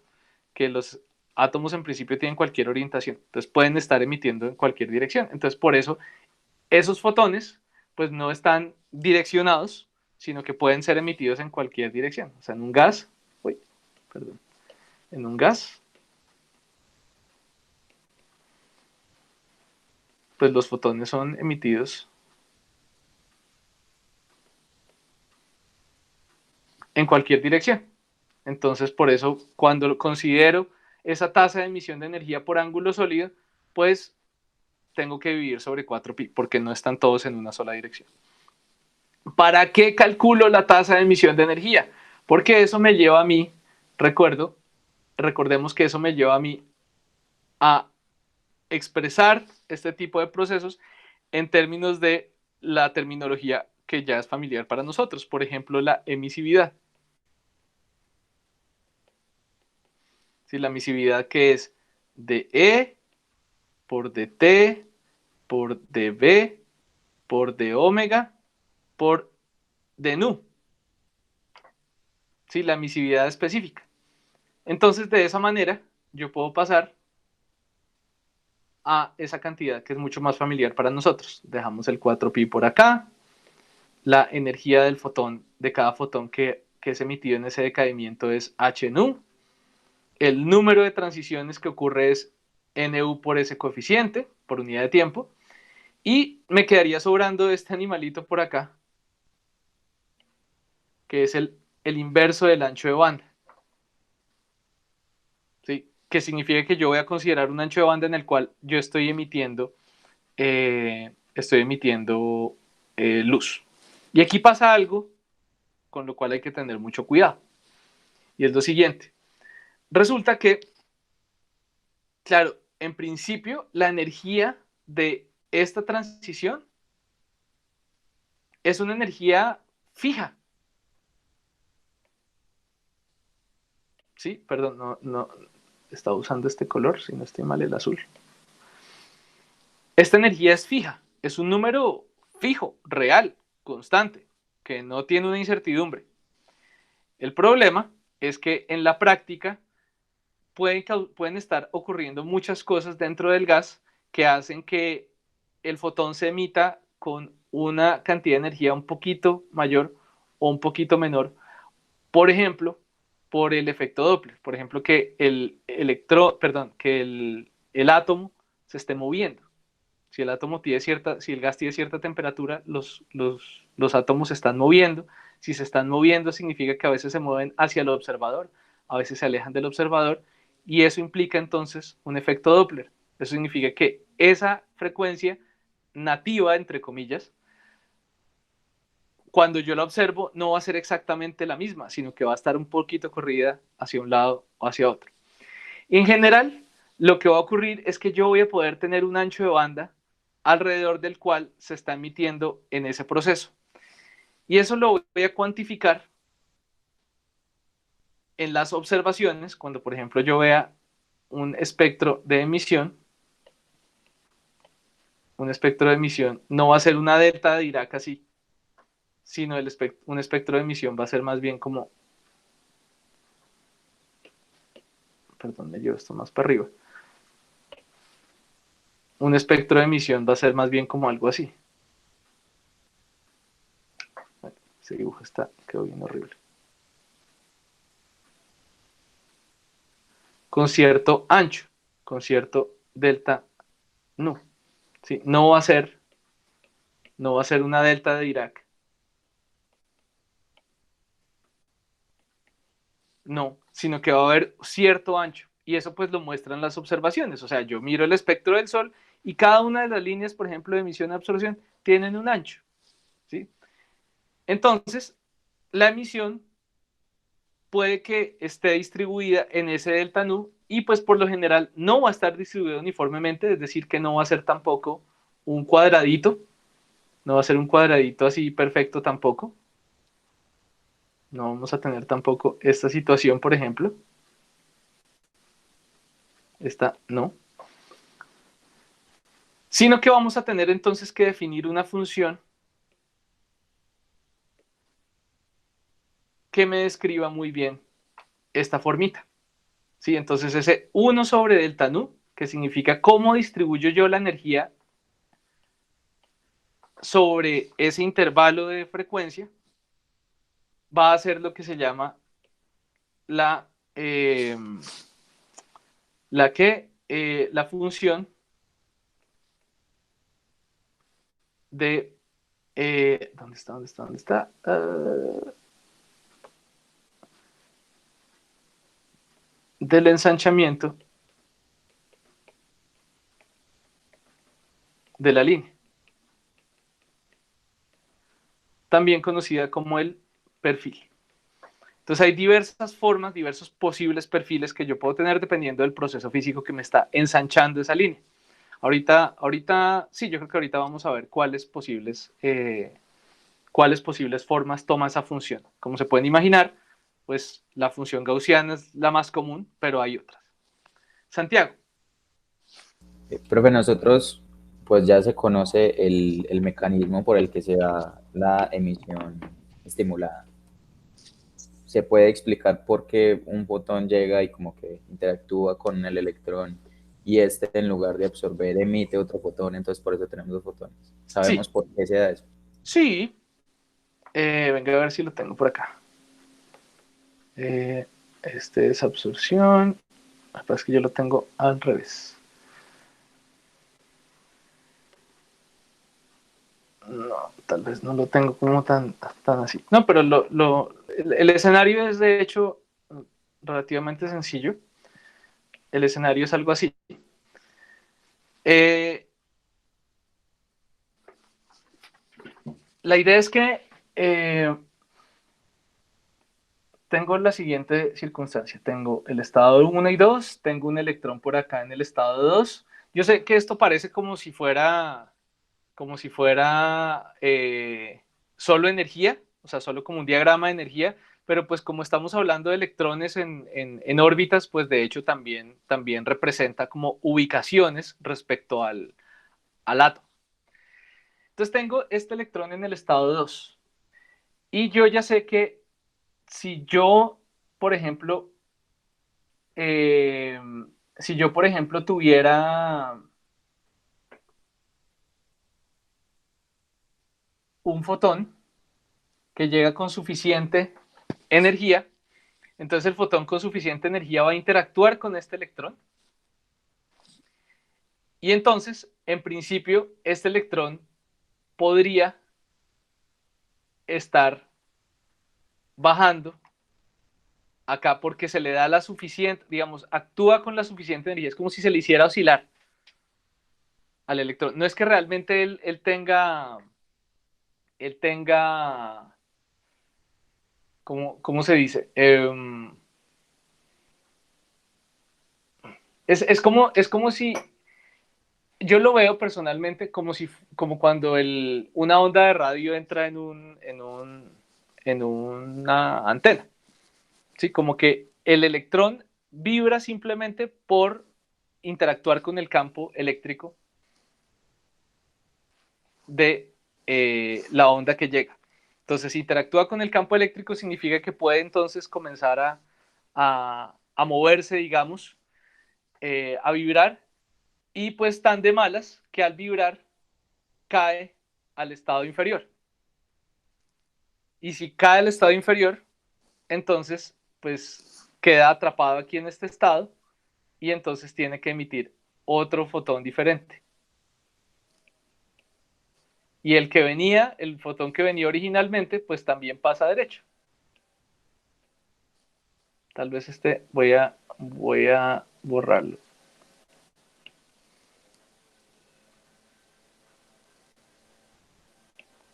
que los átomos en principio tienen cualquier orientación, entonces pueden estar emitiendo en cualquier dirección. Entonces, por eso, esos fotones pues no están direccionados, sino que pueden ser emitidos en cualquier dirección. O sea, en un gas, en un gas, pues los fotones son emitidos en cualquier dirección. Entonces, por eso, cuando considero esa tasa de emisión de energía por ángulo sólido, pues tengo que dividir sobre 4pi, porque no están todos en una sola dirección. ¿Para qué calculo la tasa de emisión de energía? Porque eso me lleva a mí, recordemos que eso me lleva a mí a expresar este tipo de procesos en términos de la terminología que ya es familiar para nosotros, por ejemplo, la emisividad. ¿Sí? La emisividad que es de E por dt por dB por d omega por d nu. ¿Sí? La emisividad específica. Entonces, de esa manera, yo puedo pasar a esa cantidad que es mucho más familiar para nosotros. Dejamos el 4pi por acá. La energía del fotón, de cada fotón que es emitido en ese decaimiento es h nu. El número de transiciones que ocurre es nu por ese coeficiente, por unidad de tiempo. Y me quedaría sobrando este animalito por acá, que es el inverso del ancho de banda. ¿Sí? Que significa que yo voy a considerar un ancho de banda en el cual yo estoy emitiendo estoy emitiendo luz. Y aquí pasa algo con lo cual hay que tener mucho cuidado. Y es lo siguiente. Resulta que, claro, en principio, la energía de esta transición es una energía fija. Sí, perdón, no estaba usando este color, si no estoy mal, el azul. Esta energía es fija, es un número fijo, real, constante, que no tiene una incertidumbre. El problema es que en la práctica pueden estar ocurriendo muchas cosas dentro del gas que hacen que el fotón se emita con una cantidad de energía un poquito mayor o un poquito menor. Por ejemplo, por el efecto Doppler. Por ejemplo, que el átomo se esté moviendo. Si el átomo tiene si el gas tiene cierta temperatura, los átomos se están moviendo. Si se están moviendo, significa que a veces se mueven hacia el observador, a veces se alejan del observador, y eso implica entonces un efecto Doppler. Eso significa que esa frecuencia nativa, entre comillas, cuando yo la observo, no va a ser exactamente la misma, sino que va a estar un poquito corrida hacia un lado o hacia otro. Y en general, lo que va a ocurrir es que yo voy a poder tener un ancho de banda alrededor del cual se está emitiendo en ese proceso. Y eso lo voy a cuantificar en las observaciones, cuando por ejemplo yo vea un espectro de emisión. Un espectro de emisión no va a ser una delta de Dirac así, sino un espectro de emisión va a ser más bien como, perdón, me llevo esto más para arriba. Un espectro de emisión va a ser más bien como algo así. Bueno, ese dibujo quedó bien horrible. Con cierto ancho, con cierto delta nu. ¿Sí? No va a ser una delta de Dirac. No, sino que va a haber cierto ancho. Y eso pues lo muestran las observaciones. O sea, yo miro el espectro del Sol y cada una de las líneas, por ejemplo, de emisión y absorción, tienen un ancho. ¿Sí? Entonces, la emisión puede que esté distribuida en ese delta nu y pues por lo general no va a estar distribuida uniformemente, es decir, que no va a ser tampoco un cuadradito, no va a ser un cuadradito así perfecto tampoco. No vamos a tener tampoco esta situación, por ejemplo. Esta no. Sino que vamos a tener entonces que definir una función que me describa muy bien esta formita. ¿Sí? Entonces ese 1 sobre delta nu, que significa cómo distribuyo yo la energía sobre ese intervalo de frecuencia, va a ser lo que se llama la función de ¿dónde está? Del ensanchamiento de la línea, también conocida como el perfil. Entonces hay diversas formas, diversos posibles perfiles que yo puedo tener dependiendo del proceso físico que me está ensanchando esa línea. Ahorita sí, yo creo que ahorita vamos a ver cuáles posibles formas toma esa función. Como se pueden imaginar, pues la función gaussiana es la más común, pero hay otras. Santiago. Profe, nosotros, pues ya se conoce el mecanismo por el que se da la emisión estimulada. ¿Se puede explicar por qué un fotón llega y como que interactúa con el electrón y este en lugar de absorber emite otro fotón, entonces por eso tenemos dos fotones? ¿Sabemos por qué se da eso? Sí. Venga a ver si lo tengo por acá. Este es absorción. Lo que pasa es que yo lo tengo al revés. No, tal vez no lo tengo como tan así. No, pero el escenario es de hecho relativamente sencillo. El escenario es algo así. La idea es que tengo la siguiente circunstancia. Tengo el estado 1 y 2, tengo un electrón por acá en el estado 2. Yo sé que esto parece como si fuera solo energía, o sea, solo como un diagrama de energía, pero pues como estamos hablando de electrones en órbitas, pues de hecho también representa como ubicaciones respecto al átomo. Entonces tengo este electrón en el estado 2 y yo ya sé que si yo, por ejemplo, eh, si yo, por ejemplo, tuviera un fotón que llega con suficiente energía, entonces el fotón con suficiente energía va a interactuar con este electrón y entonces, en principio, este electrón podría estar bajando acá porque se le da la suficiente, digamos, actúa con la suficiente energía, es como si se le hiciera oscilar al electrón. No es que realmente él tenga, ¿cómo se dice? Es como si, yo lo veo personalmente como cuando una onda de radio entra en una antena, ¿sí? Como que el electrón vibra simplemente por interactuar con el campo eléctrico de la onda que llega. Entonces, si interactúa con el campo eléctrico significa que puede entonces comenzar a moverse, digamos, a vibrar, y pues tan de malas que al vibrar cae al estado inferior. Y si cae al estado inferior, entonces pues queda atrapado aquí en este estado y entonces tiene que emitir otro fotón diferente. Y el fotón que venía originalmente, pues también pasa derecho. Tal vez voy a borrarlo.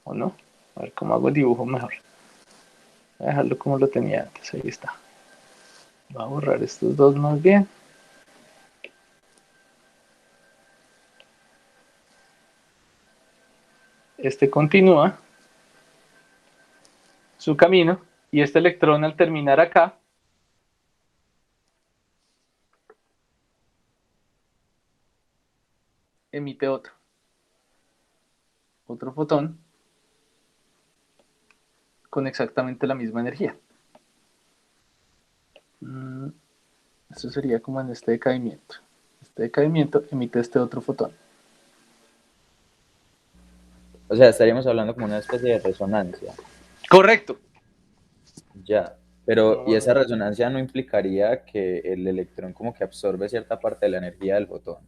¿O no? A ver cómo hago el dibujo mejor. Voy a dejarlo como lo tenía antes. Ahí está. Voy a borrar estos dos más bien. Este continúa su camino y este electrón al terminar acá emite otro fotón con exactamente la misma energía. Esto sería como en este decaimiento. Este decaimiento emite este otro fotón. O sea, estaríamos hablando como una especie de resonancia. Correcto. Ya, pero ¿y esa resonancia no implicaría que el electrón como que absorbe cierta parte de la energía del fotón?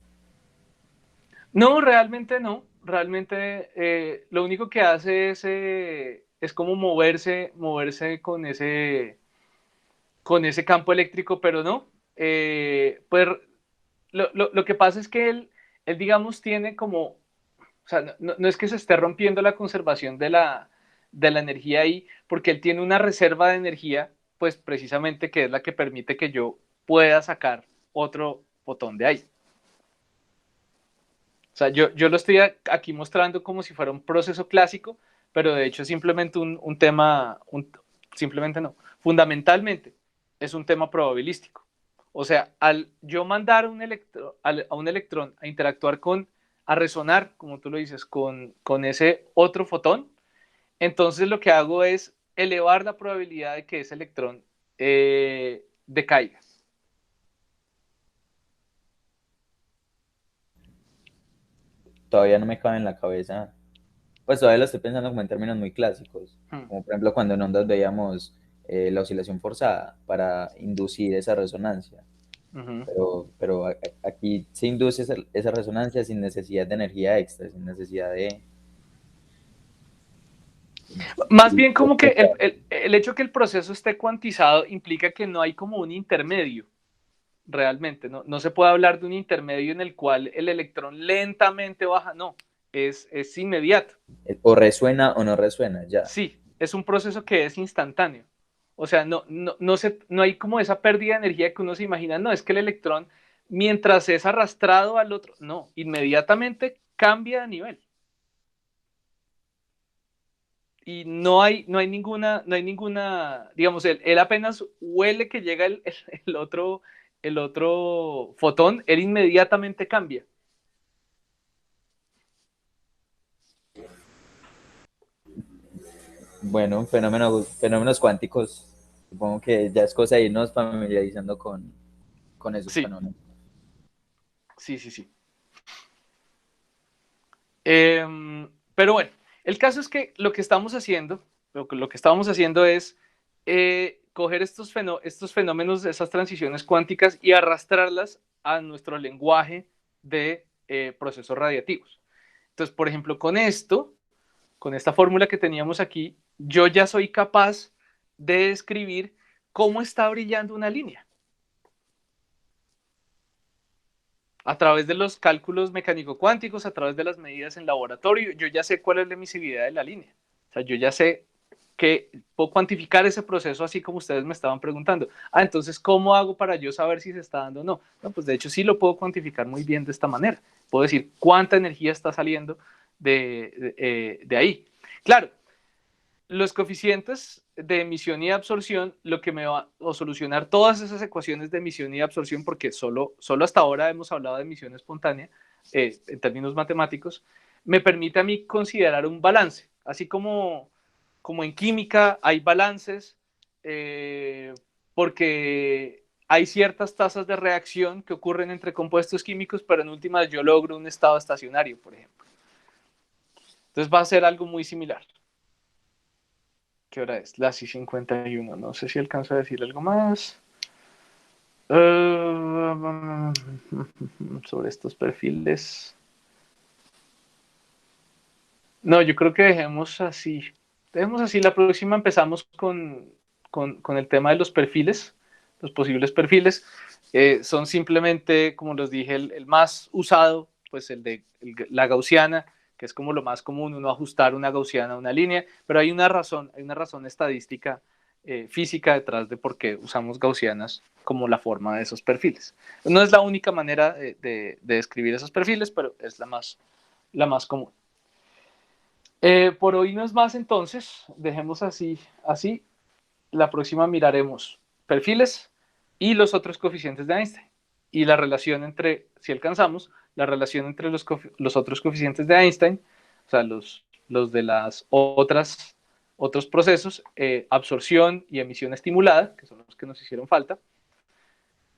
No, realmente no. Realmente lo único que hace es como moverse con ese campo eléctrico, pero no. Pues lo que pasa es que él, digamos, tiene como, o sea, no es que se esté rompiendo la conservación de la energía ahí, porque él tiene una reserva de energía, pues precisamente que es la que permite que yo pueda sacar otro fotón de ahí. O sea, yo lo estoy aquí mostrando como si fuera un proceso clásico, pero de hecho es simplemente un tema, simplemente no, fundamentalmente es un tema probabilístico. O sea, al yo mandar a un electrón a interactuar a resonar, como tú lo dices, con ese otro fotón, entonces lo que hago es elevar la probabilidad de que ese electrón decaiga. Todavía no me cabe en la cabeza, pues todavía lo estoy pensando como en términos muy clásicos, como por ejemplo cuando en ondas veíamos la oscilación forzada para inducir esa resonancia. Pero aquí se induce esa resonancia sin necesidad de energía extra, sin necesidad de... Más bien como que el hecho que el proceso esté cuantizado implica que no hay como un intermedio, realmente. No se puede hablar de un intermedio en el cual el electrón lentamente baja, no. es inmediato. O resuena o no resuena, ya. Sí, es un proceso que es instantáneo. O sea, no hay como esa pérdida de energía que uno se imagina. No, es que el electrón, mientras es arrastrado al otro, no, inmediatamente cambia de nivel. Y no hay ninguna, digamos, él apenas huele que llega el otro fotón, él inmediatamente cambia. Bueno, fenómenos cuánticos. Supongo que ya es cosa de irnos familiarizando con esos Sí, fenómenos. sí. Pero bueno, el caso es que lo que estamos haciendo, lo que estábamos haciendo es coger estos fenómenos, esas transiciones cuánticas y arrastrarlas a nuestro lenguaje de procesos radiativos. Entonces, por ejemplo, con esta fórmula que teníamos aquí, yo ya soy capaz de describir cómo está brillando una línea. A través de los cálculos mecánico-cuánticos, a través de las medidas en laboratorio, yo ya sé cuál es la emisividad de la línea. O sea, yo ya sé que puedo cuantificar ese proceso así como ustedes me estaban preguntando. Entonces, ¿cómo hago para yo saber si se está dando o no? No, pues de hecho sí lo puedo cuantificar muy bien de esta manera. Puedo decir cuánta energía está saliendo de ahí. Claro, los coeficientes de emisión y absorción, lo que me va a solucionar todas esas ecuaciones de emisión y absorción, porque solo hasta ahora hemos hablado de emisión espontánea en términos matemáticos, me permite a mí considerar un balance, así como en química hay balances, porque hay ciertas tasas de reacción que ocurren entre compuestos químicos, pero en últimas yo logro un estado estacionario, por ejemplo. Entonces va a ser algo muy similar. ¿Qué hora es? Las y 51. No sé si alcanzo a decir algo más. Sobre estos perfiles. No, yo creo que dejemos así. Dejemos así. La próxima empezamos con el tema de los perfiles, los posibles perfiles. Son simplemente, como les dije, el más usado, pues la gaussiana, que es como lo más común, uno ajustar una gaussiana a una línea, pero hay una razón estadística física detrás de por qué usamos gaussianas como la forma de esos perfiles. No es la única manera de describir esos perfiles, pero es la más común. Por hoy no es más, entonces, dejemos así. La próxima miraremos perfiles y los otros coeficientes de Einstein. Y la relación entre, si alcanzamos, la relación entre los otros coeficientes de Einstein, o sea, los de las otros procesos, absorción y emisión estimulada, que son los que nos hicieron falta,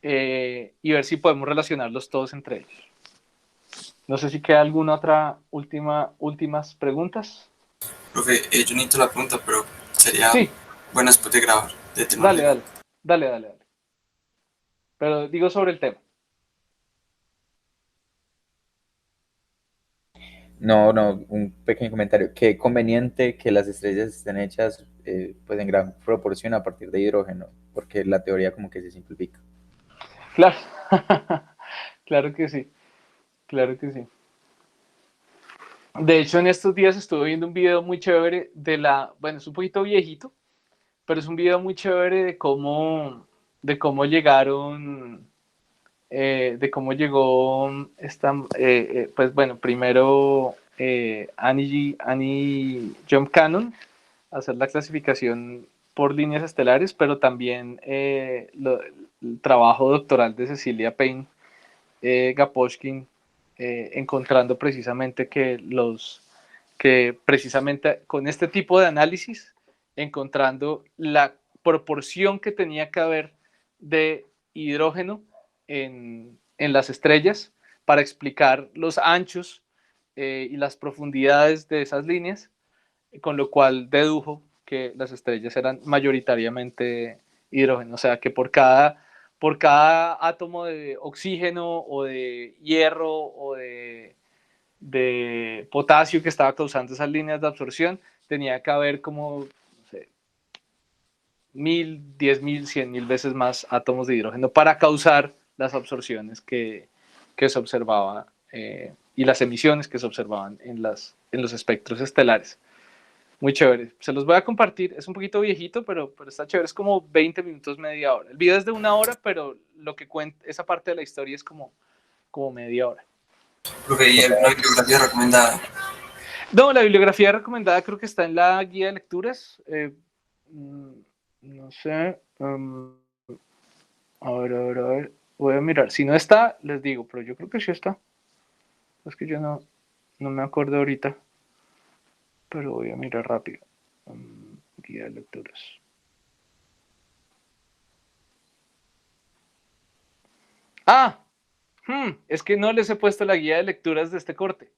y ver si podemos relacionarlos todos entre ellos. No sé si queda alguna otra últimas preguntas. Profe, yo necesito la pregunta, pero sería Sí, bueno después de grabar. dale. Pero digo sobre el tema. No, un pequeño comentario. Qué conveniente que las estrellas estén hechas pues en gran proporción a partir de hidrógeno, porque la teoría como que se simplifica. Claro, claro que sí. De hecho, en estos días estuve viendo un video muy chévere bueno, es un poquito viejito, pero es un video muy chévere de cómo llegó pues bueno, primero Annie Jump Cannon a hacer la clasificación por líneas estelares, pero también el trabajo doctoral de Cecilia Payne Gaposchkin, encontrando precisamente que precisamente con este tipo de análisis, encontrando la proporción que tenía que haber de hidrógeno en las estrellas para explicar los anchos y las profundidades de esas líneas, con lo cual dedujo que las estrellas eran mayoritariamente hidrógeno, o sea que por cada átomo de oxígeno o de hierro o de potasio que estaba causando esas líneas de absorción, tenía que haber como, no sé, 1000, 10.000, 100.000 veces más átomos de hidrógeno para causar las absorciones que se observaba y las emisiones que se observaban en los espectros estelares. Muy chévere. Se los voy a compartir. Es un poquito viejito, pero está chévere. Es como 20 minutos, media hora. El video es de 1 hora, pero lo que cuenta, esa parte de la historia es como media hora. Profe, ¿y alguna bibliografía recomendada? No, la bibliografía recomendada creo que está en la guía de lecturas. No sé. A ver. Voy a mirar. Si no está, les digo, pero yo creo que sí está. Es que yo no me acuerdo ahorita. Pero voy a mirar rápido. Guía de lecturas. Es que no les he puesto la guía de lecturas de este corte.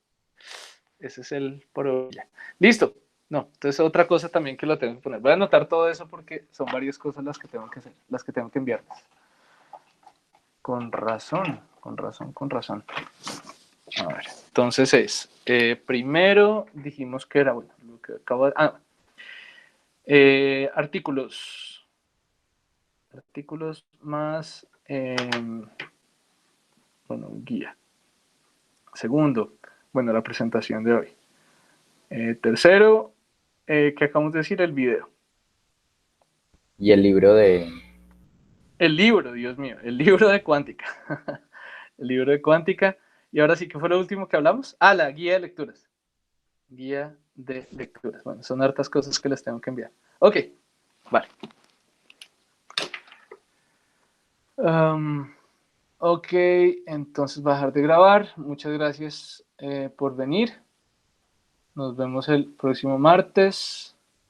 Ese es el problema. Listo. No, entonces otra cosa también que lo tengo que poner. Voy a anotar todo eso porque son varias cosas las que tengo que hacer, las que tengo que enviarles. Con razón. A ver, entonces primero dijimos que era, bueno, lo que acabo de... artículos más, bueno, guía. Segundo, bueno, la presentación de hoy. Tercero, ¿qué acabamos de decir? El video. Y el libro de... El libro, Dios mío, el libro de cuántica. El libro de cuántica. Y ahora sí, ¿qué fue lo último que hablamos? La guía de lecturas. Guía de lecturas. Bueno, son hartas cosas que les tengo que enviar. Ok, vale. Ok, entonces voy a dejar de grabar. Muchas gracias por venir. Nos vemos el próximo martes.